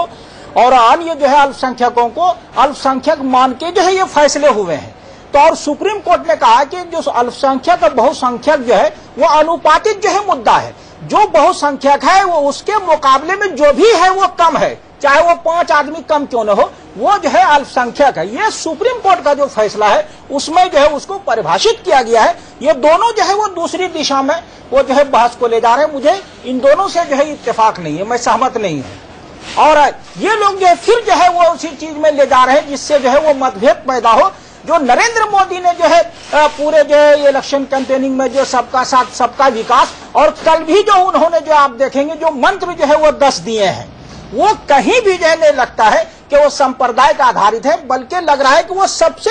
और अन्य जो है अल्पसंख्यकों को अल्पसंख्यक मान के जो है ये फैसले हुए हैं। तो और सुप्रीम कोर्ट ने कहा कि जो अल्पसंख्यक और बहुसंख्यक जो है वो अनुपातिक जो है मुद्दा है। जो बहुसंख्यक है वो उसके मुकाबले में जो भी है वो कम है, चाहे वो 5 आदमी कम क्यों न हो, वो जो है अल्पसंख्यक है। ये सुप्रीम कोर्ट का जो फैसला है उसमें जो है उसको परिभाषित किया गया है। ये दोनों जो है वो दूसरी दिशा में वो जो है बहस को ले जा रहे हैं। मुझे इन दोनों से जो है इत्तेफाक नहीं है, मैं सहमत नहीं हूं। और ये लोग जो है फिर जो है वो उसी चीज में ले जा रहे हैं जिससे जो है वो मतभेद पैदा हो। जो नरेंद्र मोदी ने जो है पूरे जो है इलेक्शन कैंपेनिंग में जो सबका साथ सबका विकास, और कल भी जो उन्होंने जो आप देखेंगे जो मंत्र जो है वो 10 दिए हैं, वो कहीं भी जो है नहीं लगता है कि वो संप्रदाय का आधारित है, बल्कि लग रहा है कि वो सबसे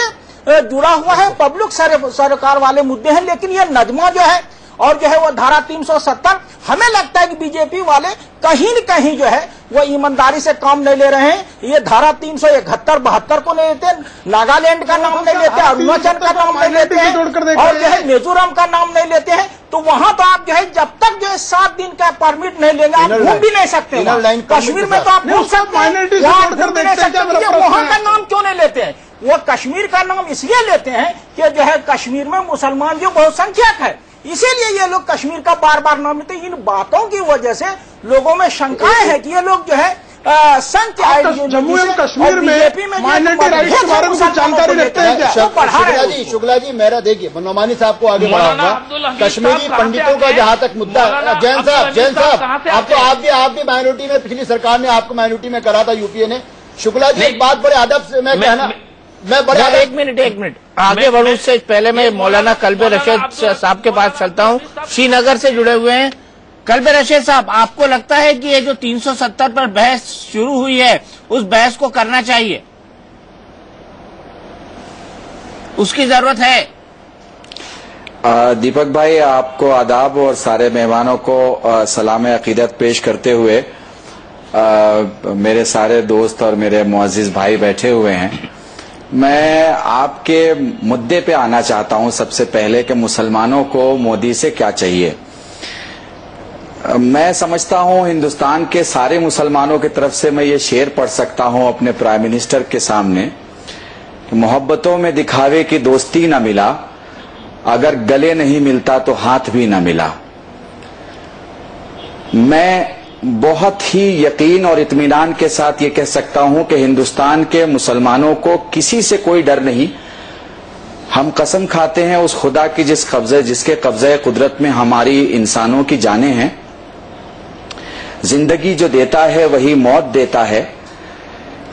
जुड़ा हुआ है, पब्लिक सरकार वाले मुद्दे हैं। लेकिन ये नजमा जो है और जो है वो धारा 370, हमें लगता है कि बीजेपी वाले कहीं न कहीं जो है वो ईमानदारी से काम नहीं ले रहे हैं। ये धारा 371-72 को नहीं लेते, नागालैंड का नाम नहीं लेते, अरुणाचल का नाम नहीं लेते हैं और जो है मिजोरम का नाम नहीं लेते हैं। तो वहां तो आप जो है जब तक जो है 7 दिन का परमिट नहीं लेंगे आप घूम भी नहीं सकते। कश्मीर में तो आप घूम सकते हैं, वहां घूम भी नहीं सकते। वहां का नाम क्यों नहीं लेते हैं? वो कश्मीर का नाम इसलिए लेते हैं कि जो है कश्मीर में मुसलमान जो बहुसंख्यक है, इसीलिए ये लोग कश्मीर का बार बार नाम लेते हैं। इन बातों की वजह से लोगों में शंकाएं हैं कि ये लोग जो है संघ जम्मू एवं कश्मीर में माइनॉरिटी राइट्स के बारे में कुछ जानकारी रखते हैं क्या? शुक्ला जी मेरा देखिए, नोमानी साहब को आगे बढ़ाऊंगा। कश्मीरी पंडितों का जहां तक मुद्दा, जैन साहब आप भी माइनॉरिटी में, पिछली सरकार ने आपको माइनॉरिटी में करा था, यूपीए ने। शुक्ला जी एक बात बड़े अदब से मैं कहना, एक मिनट आगे बढ़ूं उससे पहले मैं मौलाना कल्बे रशीद साहब के पास चलता हूं, श्रीनगर से जुड़े हुए हैं। कल्बे रशीद साहब, आपको लगता है कि ये जो 370 पर बहस शुरू हुई है उस बहस को करना चाहिए, उसकी जरूरत है? दीपक भाई, आपको आदाब और सारे मेहमानों को सलाम अकीदत पेश करते हुए, मेरे सारे दोस्त और मेरे मुअज़्ज़िज़ भाई बैठे हुए हैं। मैं आपके मुद्दे पे आना चाहता हूं सबसे पहले कि मुसलमानों को मोदी से क्या चाहिए। मैं समझता हूं हिंदुस्तान के सारे मुसलमानों की तरफ से मैं ये शेर पढ़ सकता हूं अपने प्राइम मिनिस्टर के सामने कि मोहब्बतों में दिखावे की दोस्ती न मिला, अगर गले नहीं मिलता तो हाथ भी न मिला। मैं बहुत ही यकीन और इत्मीनान के साथ ये कह सकता हूं कि हिंदुस्तान के मुसलमानों को किसी से कोई डर नहीं। हम कसम खाते हैं उस खुदा की जिसके कब्जे कुदरत में हमारी इंसानों की जानें हैं। जिंदगी जो देता है वही मौत देता है।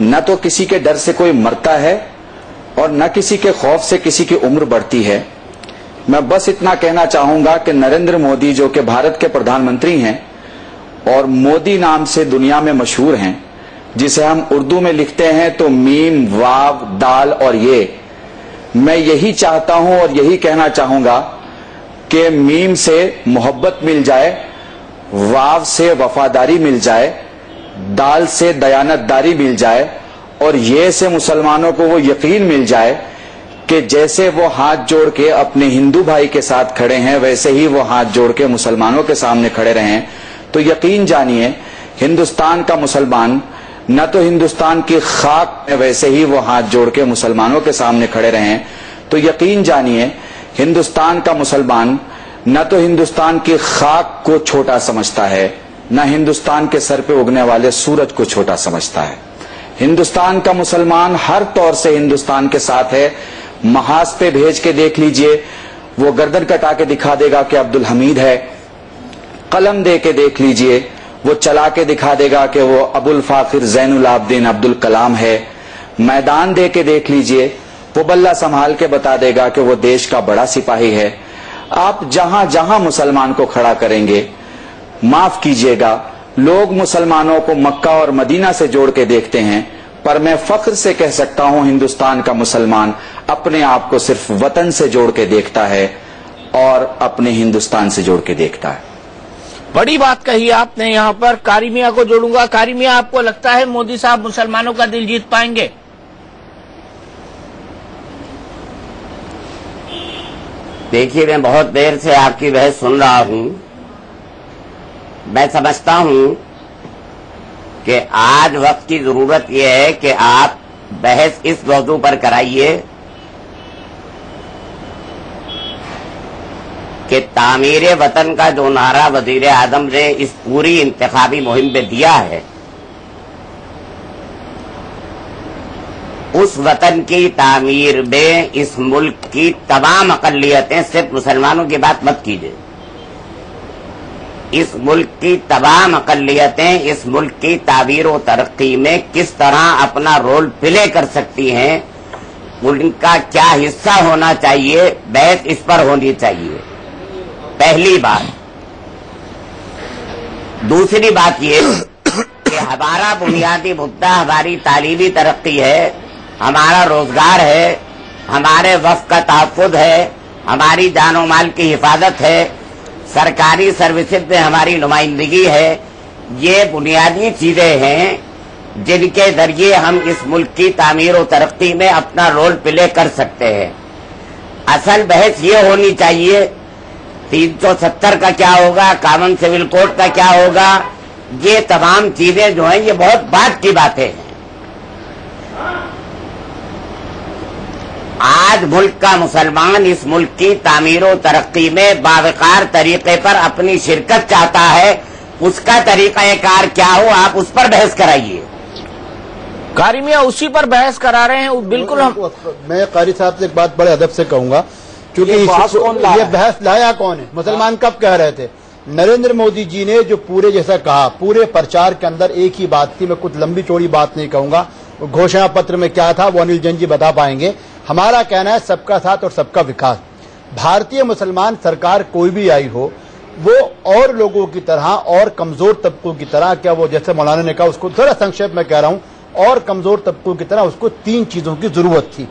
न तो किसी के डर से कोई मरता है और न किसी के खौफ से किसी की उम्र बढ़ती है। मैं बस इतना कहना चाहूंगा कि नरेंद्र मोदी जो कि भारत के प्रधानमंत्री हैं और मोदी नाम से दुनिया में मशहूर हैं, जिसे हम उर्दू में लिखते हैं तो मीम, वाव, दाल और ये, मैं यही चाहता हूं और यही कहना चाहूंगा कि मीम से मोहब्बत मिल जाए, वाव से वफादारी मिल जाए, दाल से दयानतदारी मिल जाए और ये से मुसलमानों को वो यकीन मिल जाए कि जैसे वो हाथ जोड़ के अपने हिंदू भाई के साथ खड़े हैं वैसे ही वो हाथ जोड़ के मुसलमानों के सामने खड़े रहें। तो यकीन जानिए हिंदुस्तान का मुसलमान न तो हिंदुस्तान की खाक में वैसे ही वो हाथ जोड़ के मुसलमानों के सामने खड़े रहें। तो यकीन जानिए हिंदुस्तान का मुसलमान न तो हिंदुस्तान की खाक को छोटा समझता है, न हिंदुस्तान के सर पे उगने वाले सूरज को छोटा समझता है। हिंदुस्तान का मुसलमान हर तौर से हिंदुस्तान के साथ है। महाज पे भेज के देख लीजिए, वो गर्दन कटा के दिखा देगा कि अब्दुल हमीद है। कलम दे के देख लीजिए, वो चला के दिखा देगा कि वो अबुल फाखिर ज़ैनुल आबदीन अब्दुल कलाम है। मैदान दे के देख लीजिए, वो बल्ला संभाल के बता देगा कि वो देश का बड़ा सिपाही है। आप जहां जहां मुसलमान को खड़ा करेंगे, माफ कीजिएगा, लोग मुसलमानों को मक्का और मदीना से जोड़ के देखते हैं, पर मैं फख्र से कह सकता हूं हिंदुस्तान का मुसलमान अपने आप को सिर्फ वतन से जोड़ के देखता है और अपने हिंदुस्तान से जोड़ के देखता है। बड़ी बात कही आपने। यहाँ पर कारी मियां को जोड़ूंगा। कारी मियां, आपको लगता है मोदी साहब मुसलमानों का दिल जीत पाएंगे? देखिए, मैं बहुत देर से आपकी बहस सुन रहा हूं। मैं समझता हूं कि आज वक्त की जरूरत यह है कि आप बहस इस मौजू पर कराइए कि तामीर वतन का जो नारा वजीर आजम ने इस पूरी इंतखाबी मुहिम में दिया है, उस वतन की तामीर में इस मुल्क की तमाम अकलियतें, सिर्फ मुसलमानों की बात मत कीजिए, इस मुल्क की तमाम अकलियतें इस मुल्क की ताबीर और तरक्की में किस तरह अपना रोल प्ले कर सकती हैं, उनका क्या हिस्सा होना चाहिए, बहस इस पर होनी चाहिए। पहली बात। दूसरी बात ये कि हमारा बुनियादी मुद्दा हमारी तालीमी तरक्की है, हमारा रोजगार है, हमारे वक्त का तहफ़्फ़ुज़ है, हमारी जानो माल की हिफाजत है, सरकारी सर्विसेज में हमारी नुमाइंदगी है। ये बुनियादी चीजें हैं जिनके जरिए हम इस मुल्क की तामीर और तरक्की में अपना रोल प्ले कर सकते हैं। असल बहस ये होनी चाहिए 370 का क्या होगा, कॉमन सिविल कोड का क्या होगा। ये तमाम चीजें जो हैं ये बहुत बात की बातें हैं। आज मुल्क का मुसलमान इस मुल्क की तामीर और तरक्की में बावकार तरीके पर अपनी शिरकत चाहता है, उसका तरीक़ाकार क्या हो, आप उस पर बहस कराइए। कारी मियां उसी पर बहस करा रहे हैं। बिल्कुल मैं कारी साहब से एक बात बड़े अदब से कहूंगा, क्योंकि ये बहस लाया कौन है? मुसलमान कब कह रहे थे? नरेंद्र मोदी जी ने जो पूरे जैसा कहा, पूरे प्रचार के अंदर एक ही बात थी। मैं कुछ लंबी चौड़ी बात नहीं कहूंगा, घोषणा पत्र में क्या था वो अनिल जैन जी बता पाएंगे। हमारा कहना है सबका साथ और सबका विकास। भारतीय मुसलमान सरकार कोई भी आई हो, वो और लोगों की तरह और कमजोर तबकों की तरह, क्या वो जैसे मौलाना ने कहा, उसको थोड़ा संक्षेप में कह रहा हूं, और कमजोर तबकों की तरह उसको 3 चीजों की जरूरत थी।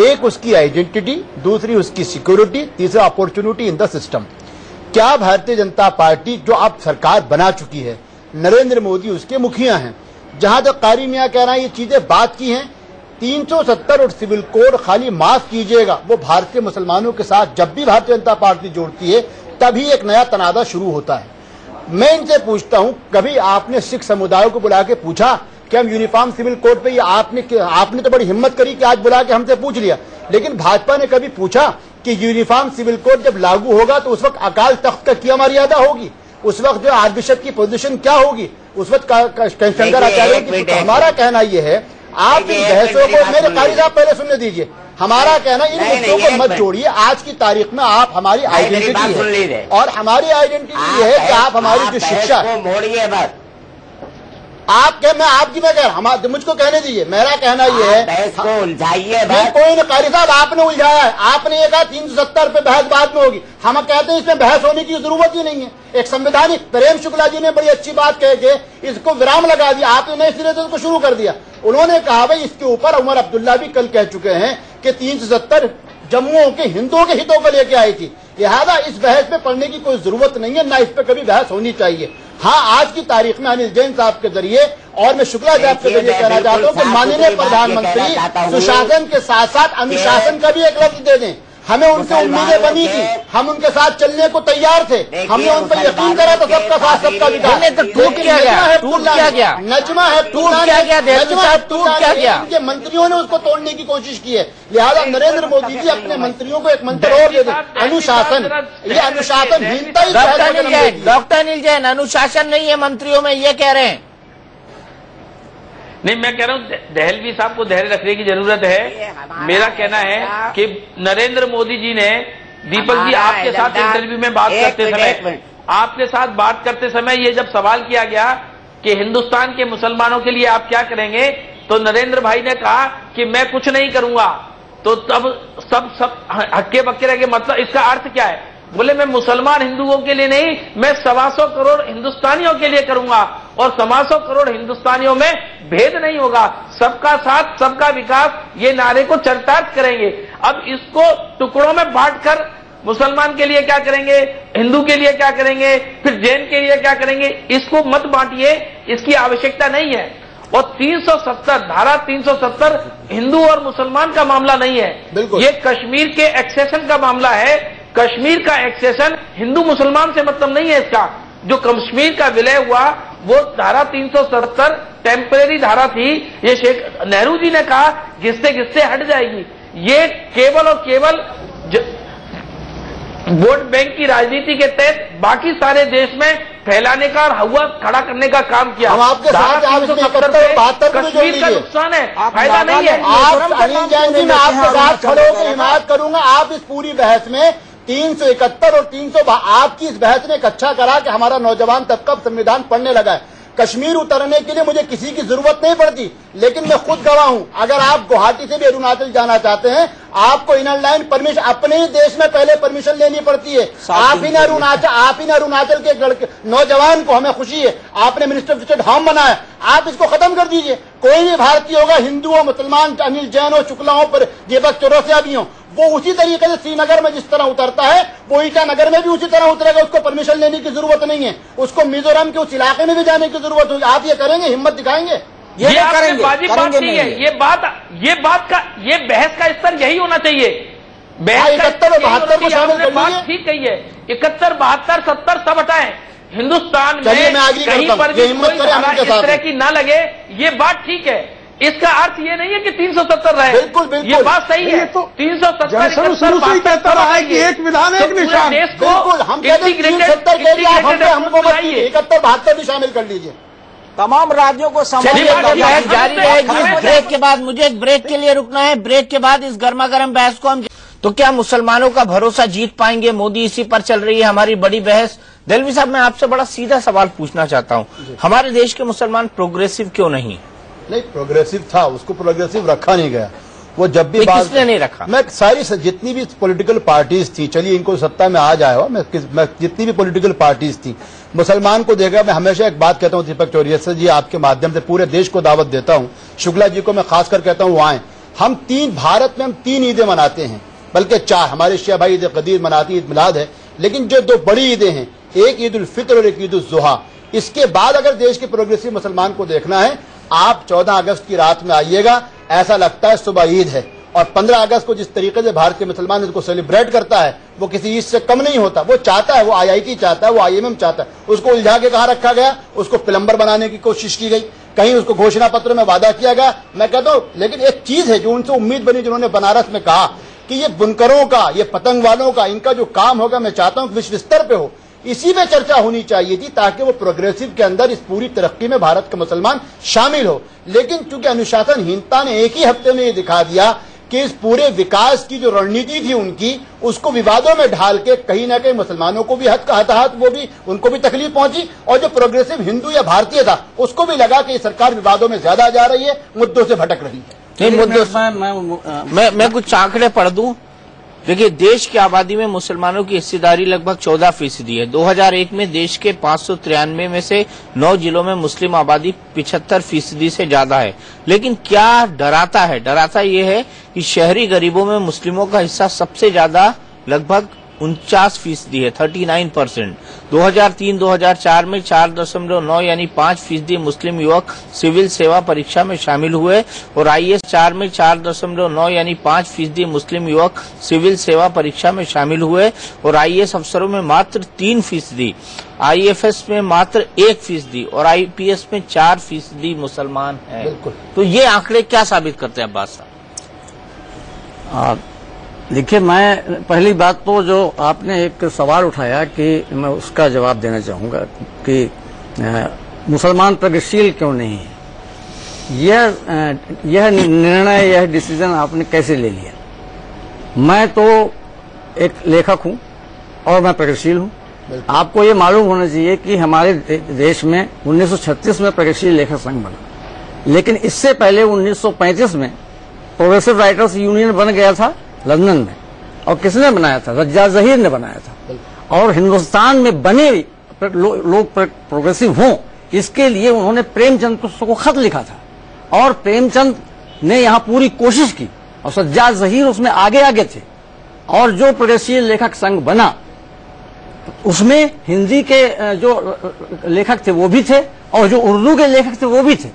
एक उसकी आइडेंटिटी, दूसरी उसकी सिक्योरिटी, तीसरा अपॉर्चुनिटी इन द सिस्टम। क्या भारतीय जनता पार्टी जो अब सरकार बना चुकी है, नरेंद्र मोदी उसके मुखिया हैं। जहां तक कारी मियां कह रहा है ये चीजें बात की हैं, 370 और सिविल कोड खाली माफ कीजिएगा, वो भारतीय मुसलमानों के साथ जब भी भारतीय जनता पार्टी जोड़ती है तभी एक नया तनाजा शुरू होता है। मैं इनसे पूछता हूं, कभी आपने सिख समुदाय को बुला के पूछा कि हम यूनिफॉर्म सिविल कोड पे, आपने तो बड़ी हिम्मत करी कि आज बुला के हमसे पूछ लिया, लेकिन भाजपा ने कभी पूछा कि यूनिफॉर्म सिविल कोड जब लागू होगा तो उस वक्त अकाल तख्त का क्या मर्यादा होगी, उस वक्त जो आर्चबिशप की पोजीशन क्या होगी, उस वक्त शंकराचार्य की। तो हमारा कहना यह है, आप इन बहसों को, मेरे कारी साहब पहले सुनने दीजिए, हमारा कहना इन मुद्दों को मत जोड़िए। आज की तारीख में आप हमारी आइडेंटिटी है, और हमारी आइडेंटिटी ये है कि आप हमारी जो शिक्षा मोड़िए बात मैं आपकी मैं कह रहा हूं, मुझको कहने दीजिए। मेरा कहना यह है, उलझाइए कोई नहीं कारी साहब, आपने उलझाया है। आपने ये कहा 370 पे बहस बाद में होगी, हम कहते हैं इसमें बहस होने की जरूरत ही नहीं है। एक संवैधानिक प्रेम शुक्ला जी ने बड़ी अच्छी बात कह के इसको विराम लगा दिया, आपने नए सिरे से उसको शुरू कर दिया। उन्होंने कहा भाई इसके ऊपर उमर अब्दुल्ला भी कल कह चुके हैं कि 370 जम्मुओं के हिंदुओं के हितों को लेकर आई थी, लिहाजा इस बहस में पढ़ने की कोई जरूरत नहीं है, ना इस पर कभी बहस होनी चाहिए। हाँ, आज की तारीख में अनिल जैन साहब के जरिए और मैं शुक्ला साहब के जरिए कहना चाहता हूँ कि माननीय प्रधानमंत्री सुशासन के साथ साथ अनुशासन का भी एक लफ्ज दे दें। हमें उनसे उम्मीदें बनी थी, हम उनके साथ चलने को तैयार थे, हमने उन पर यकीन करा तो सबका साथ सबका विकास। तो टूट किया गया, टूट किया गया, नजमा है, टूट किया गया, टूट किया गया। उनके मंत्रियों ने उसको तोड़ने की कोशिश की है। लिहाजा नरेंद्र मोदी जी अपने मंत्रियों को एक मंत्र और दे दें, अनुशासन। ये अनुशासनहीनता ही डॉक्टर अनिल जैन, अनुशासन नहीं है मंत्रियों में, ये कह रहे हैं। नहीं, मैं कह रहा हूँ दहलवी साहब को धैर्य रखने की जरूरत है। मेरा कहना है कि नरेंद्र मोदी जी ने, दीपक जी आपके साथ इंटरव्यू में बात करते समय, आपके साथ बात करते समय ये जब सवाल किया गया कि हिंदुस्तान के मुसलमानों के लिए आप क्या करेंगे, तो नरेंद्र भाई ने कहा कि मैं कुछ नहीं करूंगा। तो तब सब हक्के बक्के रह गए, मतलब इसका अर्थ क्या है? बोले मैं मुसलमान हिंदुओं के लिए नहीं, मैं 125 करोड़ हिंदुस्तानियों के लिए करूंगा, और 125 करोड़ हिंदुस्तानियों में भेद नहीं होगा, सबका साथ सबका विकास, ये नारे को चरितार्थ करेंगे। अब इसको टुकड़ों में बांटकर मुसलमान के लिए क्या करेंगे, हिंदू के लिए क्या करेंगे, फिर जैन के लिए क्या करेंगे, इसको मत बांटिए, इसकी आवश्यकता नहीं है। और 370 धारा 370 हिंदू और मुसलमान का मामला नहीं है, ये कश्मीर के एक्सेशन का मामला है। कश्मीर का एक्सेशन हिंदू मुसलमान से मतलब नहीं है। इसका जो कश्मीर का विलय हुआ वो धारा 370 टेम्परेरी धारा थी, ये शेख नेहरू जी ने कहा घिसते घिसते हट जाएगी। ये केवल और केवल वोट बैंक की राजनीति के तहत बाकी सारे देश में फैलाने का और हवा खड़ा करने का काम किया। हम आपके साथ कश्मीर का नुकसान है, फायदा नहीं है। अनिल जैन जी, मैं आपके साथ खड़े होकर हिमायत करूंगा। आप इस पूरी बहस में 371 और 300 आपकी इस बहस ने अच्छा करा कि हमारा नौजवान तबका संविधान पढ़ने लगा है। कश्मीर उतरने के लिए मुझे किसी की जरूरत नहीं पड़ती, लेकिन मैं खुद गवाह हूं। अगर आप गुवाहाटी से भी अरुणाचल जाना चाहते हैं, आपको इनर लाइन परमिशन अपने ही देश में पहले परमिशन लेनी पड़ती है। आप ही ने अरुणाचल के नौजवान को, हमें खुशी है आपने मिनिस्टर ऑफ स्टेट होम बनाया, आप इसको खत्म कर दीजिए। कोई भी भारतीय होगा, हिंदू हो, मुसलमान, अनिल जैन हो, शुक्ला हो, पर दीपक चौरसिया भी हो, वो उसी तरीके से श्रीनगर में जिस तरह उतरता है वो ईटानगर में भी उसी तरह उतरेगा। उसको परमिशन लेने की जरूरत नहीं है, उसको मिजोरम के उस इलाके में भी जाने की जरूरत होगी। आप ये करेंगे, हिम्मत दिखाएंगे? ये आपने वाजिब बात की है। ये बहस का स्तर यही होना चाहिए। 71 और 72 को शामिल कर लीजिए। ठीक कही है, 71, 72, 70 सब हटाएं। हिंदुस्तान में कहीं पर भी कोई धारा इस तरह की ना लगे, ये बात ठीक है। इसका अर्थ ये नहीं है कि 370 रहे। बिल्कुल बिल्कुल, ये बात सही है। तो 370 शुरू से ही कहता रहा है कि एक विधान एक निशान। बिल्कुल, हम कहते हैं 370 के लिए हमको 71, 72 भी शामिल कर लीजिए। तमाम राज्यों को जारी रहेगी। ब्रेक के बाद मुझे एक ब्रेक के लिए रुकना है। ब्रेक के बाद इस गर्मा गर्म बहस को हम, तो क्या मुसलमानों का भरोसा जीत पाएंगे मोदी? इसी पर चल रही है हमारी बड़ी बहस। दलवी साहब, मैं आपसे बड़ा सीधा सवाल पूछना चाहता हूं, हमारे देश के मुसलमान प्रोग्रेसिव क्यों नहीं? नहीं, प्रोग्रेसिव था, उसको प्रोग्रेसिव रखा नहीं गया। वो जब भी बात किसने नहीं रखा? मैं सारी जितनी भी पॉलिटिकल पार्टीज थी, चलिए इनको सत्ता में आ जाए, मैं जितनी भी पॉलिटिकल पार्टीज थी, मुसलमान को देखा। मैं हमेशा एक बात कहता हूं दीपक चौरसिया जी, आपके माध्यम से पूरे देश को दावत देता हूं, शुक्ला जी को मैं खासकर कहता हूं आए। हम भारत में हम 3 ईदें मनाते हैं, बल्कि 4। हमारे शिया भाई ईद कदीर मनाती, ईद मिलाद है, लेकिन जो 2 बड़ी ईदें हैं, एक ईद उल फित्र और एक ईद उल जुहा। इसके बाद अगर देश के प्रोग्रेसिव मुसलमान को देखना है, आप 14 अगस्त की रात में आइएगा, ऐसा लगता है सुबह ईद है। और 15 अगस्त को जिस तरीके से भारत के मुसलमान इसको सेलिब्रेट करता है, वो किसी ईद से कम नहीं होता। वो चाहता है, वो IIT चाहता है, वो IMM चाहता है। उसको उलझा के कहां रखा गया? उसको प्लम्बर बनाने की कोशिश की गई, कहीं उसको घोषणा पत्र में वादा किया गया। मैं कहता हूं, लेकिन एक चीज है जो उनसे उम्मीद बनी, जिन्होंने बनारस में कहा कि ये बुनकरों का, ये पतंग वालों का, इनका जो काम होगा, मैं चाहता हूं विश्व स्तर पे हो। इसी में चर्चा होनी चाहिए थी, ताकि वो प्रोग्रेसिव के अंदर इस पूरी तरक्की में भारत के मुसलमान शामिल हो। लेकिन चूंकि अनुशासनहीनता ने एक ही हफ्ते में ये दिखा दिया कि इस पूरे विकास की जो रणनीति थी उनकी, उसको विवादों में ढाल के कहीं ना कहीं मुसलमानों को भी हताहत, वो भी उनको भी तकलीफ पहुंची, और जो प्रोग्रेसिव हिंदू या भारतीय था उसको भी लगा कि ये सरकार विवादों में ज्यादा जा रही है, मुद्दों से भटक रही है। मैं कुछ आंकड़े पढ़ दूं। देखिए, देश की आबादी में मुसलमानों की हिस्सेदारी लगभग 14% है। 2001 में देश के 593 में से 9 जिलों में मुस्लिम आबादी 75% से ज्यादा है। लेकिन क्या डराता है? डराता ये है कि शहरी गरीबों में मुस्लिमों का हिस्सा सबसे ज्यादा लगभग 49% है, 39%। 2003-2004 में 4.9 यानी 5% मुस्लिम युवक सिविल सेवा परीक्षा में शामिल हुए, और IAS 4 में 4.9 यानी 5% मुस्लिम युवक सिविल सेवा परीक्षा में शामिल हुए, और IAS अफसरों में मात्र 3%, IFS में मात्र 1% और IPS में 4% मुसलमान हैं। तो ये आंकड़े क्या साबित करते हैं अब्बास साहब? देखिए, मैं पहली बात तो जो आपने एक सवाल उठाया कि मैं उसका जवाब देना चाहूंगा कि मुसलमान प्रगतिशील क्यों नहीं है। यह निर्णय, यह डिसीजन आपने कैसे ले लिया? मैं तो एक लेखक हूं और मैं प्रगतिशील हूं। आपको ये मालूम होना चाहिए कि हमारे देश में 1936 में प्रगतिशील लेखक संघ बना, लेकिन इससे पहले 1935 में प्रोग्रेसिव राइटर्स यूनियन बन गया था लंदन में। और किसने बनाया था? रज्जा ज़हीर ने बनाया था। और हिंदुस्तान में बने लोग प्रोग्रेसिव हों, इसके लिए उन्होंने प्रेमचंद को खत लिखा था, और प्रेमचंद ने यहाँ पूरी कोशिश की, और सज्जाद ज़हीर उसमें आगे आगे थे। और जो प्रोग्रेसिव लेखक संघ बना, उसमें हिंदी के जो लेखक थे वो भी थे, और जो उर्दू के लेखक थे वो भी थे।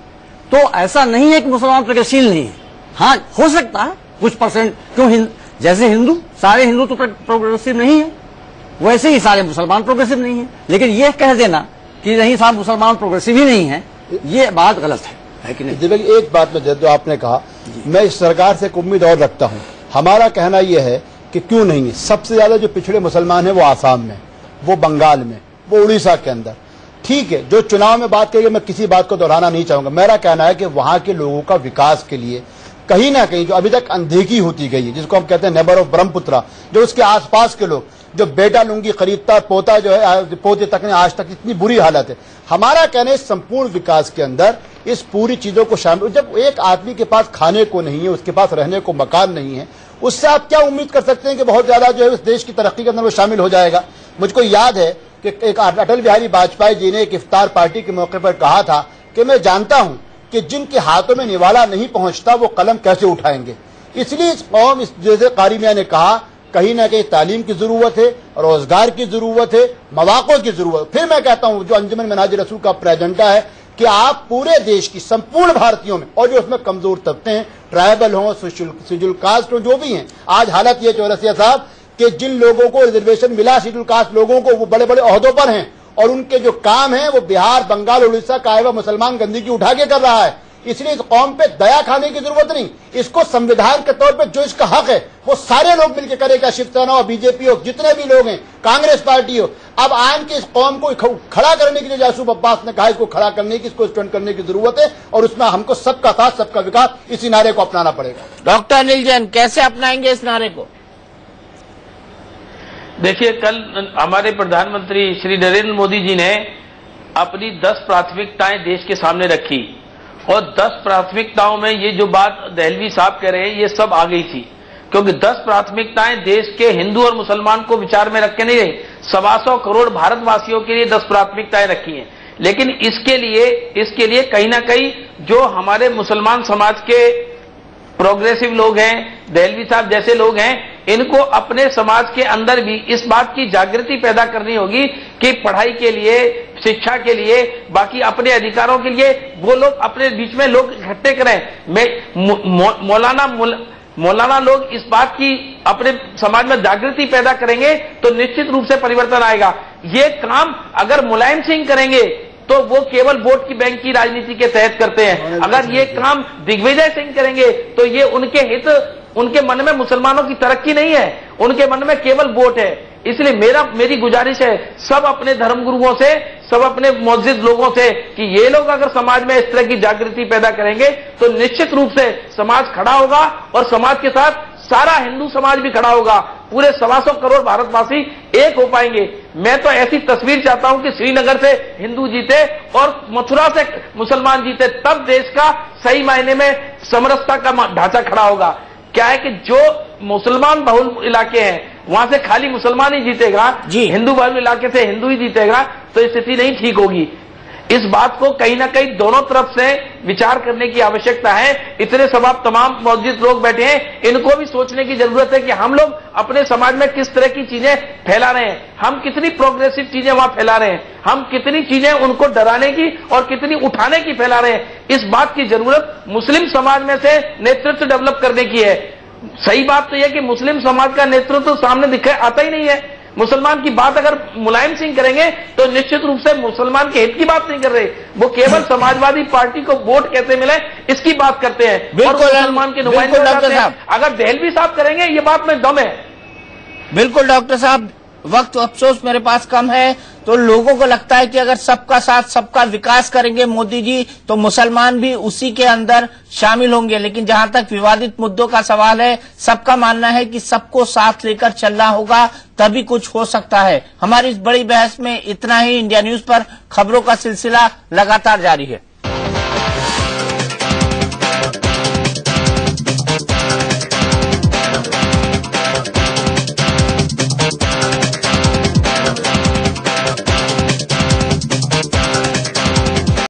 तो ऐसा नहीं है कि मुसलमान प्रगतिशील नहीं है। हाँ, हो सकता है कुछ परसेंट, क्यों जैसे हिंदू, सारे हिंदू तो प्रोग्रेसिव नहीं है, वैसे ही सारे मुसलमान प्रोग्रेसिव नहीं है। लेकिन ये कह देना कि नहीं साहब मुसलमान प्रोग्रेसिव ही नहीं है, ये बात गलत है कि नहीं? एक बात में जो आपने कहा, मैं इस सरकार से एक उम्मीद और रखता हूं। हमारा कहना यह है कि क्यों नहीं है, सबसे ज्यादा जो पिछड़े मुसलमान है वो आसाम में, वो बंगाल में, वो उड़ीसा के अंदर। ठीक है, जो चुनाव में बात करेंगे, मैं किसी बात को दोहराना नहीं चाहूंगा। मेरा कहना है कि वहां के लोगों का विकास के लिए कहीं ना कहीं जो अभी तक अनदेखी होती गई है, जिसको हम कहते हैं नेबर ऑफ ब्रह्मपुत्रा, जो उसके आसपास के लोग, जो बेटा लुंगी खरीदता पोता जो है पोते तक ने आज तक इतनी बुरी हालत है। हमारा कहना है संपूर्ण विकास के अंदर इस पूरी चीजों को शामिल, जब एक आदमी के पास खाने को नहीं है, उसके पास रहने को मकान नहीं है, उससे आप क्या उम्मीद कर सकते हैं कि बहुत ज्यादा जो है उस देश की तरक्की के अंदर वो शामिल हो जाएगा। मुझको याद है कि एक अटल बिहारी वाजपेयी जी ने एक इफ्तार पार्टी के मौके पर कहा था कि मैं जानता हूं कि जिनके हाथों में निवाला नहीं पहुंचता वो कलम कैसे उठाएंगे। इसलिए इस कौम, जैसे कारी मियां ने कहा, कहीं ना कहीं तालीम की जरूरत है, रोजगार की जरूरत है, मौक़ों की जरूरत। फिर मैं कहता हूं जो अंजुमन मिन्हाज रसूल का एजेंडा है कि आप पूरे देश की संपूर्ण भारतीयों में, और जो उसमें कमजोर तबके हैं, ट्राइबल हों, शेड्यूल कास्ट हो, जो भी हैं, आज हालत ये चौरसिया साहब कि जिन लोगों को रिजर्वेशन मिला शेड्यूल कास्ट लोगों को, वो बड़े बड़े ओहदों पर हैं और उनके जो काम है वो बिहार, बंगाल, उड़ीसा का आए हुआ मुसलमान गंदगी उठा के कर रहा है। इसलिए इस कौम पे दया खाने की जरूरत नहीं, इसको संविधान के तौर पे जो इसका हक है वो सारे लोग मिलकर करेगा, शिवसेना हो, बीजेपी हो, जितने भी लोग हैं, कांग्रेस पार्टी हो। अब आन के इस कौम को खड़ा करने के लिए यासूफ अब्बास ने कहा इसको खड़ा करने की, इसको स्टैंड करने की जरूरत है और उसमें हमको सबका साथ सबका विकास, इसी नारे को अपनाना पड़ेगा। डॉक्टर अनिल जैन, कैसे अपनाएंगे इस नारे को? देखिए, कल हमारे प्रधानमंत्री श्री नरेंद्र मोदी जी ने अपनी 10 प्राथमिकताएं देश के सामने रखी और 10 प्राथमिकताओं में ये जो बात दहलवी साहब कह रहे हैं ये सब आ गई थी, क्योंकि 10 प्राथमिकताएं देश के हिंदू और मुसलमान को विचार में रख के नहीं रही, 125 करोड़ भारतवासियों के लिए 10 प्राथमिकताएं रखी हैं। लेकिन इसके लिए कहीं ना कहीं जो हमारे मुसलमान समाज के प्रोग्रेसिव लोग हैं, दहलवी साहब जैसे लोग हैं, इनको अपने समाज के अंदर भी इस बात की जागृति पैदा करनी होगी कि पढ़ाई के लिए, शिक्षा के लिए, बाकी अपने अधिकारों के लिए वो लोग अपने बीच में लोग इकट्ठे करें। मौलाना लोग इस बात की अपने समाज में जागृति पैदा करेंगे तो निश्चित रूप से परिवर्तन आएगा। ये काम अगर मुलायम सिंह करेंगे तो वो केवल वोट की बैंक की राजनीति के तहत करते हैं, अगर ये काम दिग्विजय सिंह करेंगे तो ये उनके हित, उनके मन में मुसलमानों की तरक्की नहीं है, उनके मन में केवल वोट है। इसलिए मेरी गुजारिश है सब अपने धर्मगुरुओं से, सब अपने मौजूद लोगों से कि ये लोग अगर समाज में इस तरह की जागृति पैदा करेंगे तो निश्चित रूप से समाज खड़ा होगा और समाज के साथ सारा हिंदू समाज भी खड़ा होगा, पूरे 125 करोड़ भारतवासी एक हो पाएंगे। मैं तो ऐसी तस्वीर चाहता हूं कि श्रीनगर से हिंदू जीते और मथुरा से मुसलमान जीते, तब देश का सही मायने में समरसता का ढांचा खड़ा होगा। क्या है कि जो मुसलमान बहुल इलाके हैं वहां से खाली मुसलमान ही जीतेगा, हिंदू बहुल इलाके से हिंदू ही जीतेगा, तो स्थिति नहीं ठीक होगी। इस बात को कहीं ना कहीं दोनों तरफ से विचार करने की आवश्यकता है। इतने सब आप तमाम मौजूद लोग बैठे हैं, इनको भी सोचने की जरूरत है कि हम लोग अपने समाज में किस तरह की चीजें फैला रहे हैं, हम कितनी प्रोग्रेसिव चीजें वहां फैला रहे हैं, हम कितनी चीजें उनको डराने की और कितनी उठाने की फैला रहे हैं। इस बात की जरूरत मुस्लिम समाज में से नेतृत्व डेवलप करने की है। सही बात तो यह कि मुस्लिम समाज का नेतृत्व सामने दिखे आता ही नहीं है। मुसलमान की बात अगर मुलायम सिंह करेंगे तो निश्चित रूप से मुसलमान के हित की बात नहीं कर रहे, वो केवल समाजवादी पार्टी को वोट कैसे मिले इसकी बात करते हैं और मुसलमान के नुमाइंदे करते हैं। अगर दहलवी साहब करेंगे ये बात में दम है। बिल्कुल डॉक्टर साहब, वक्त अफसोस मेरे पास कम है, तो लोगों को लगता है कि अगर सबका साथ सबका विकास करेंगे मोदी जी तो मुसलमान भी उसी के अंदर शामिल होंगे। लेकिन जहां तक विवादित मुद्दों का सवाल है, सबका मानना है कि सबको साथ लेकर चलना होगा, तभी कुछ हो सकता है। हमारी इस बड़ी बहस में इतना ही। इंडिया न्यूज पर खबरों का सिलसिला लगातार जारी है।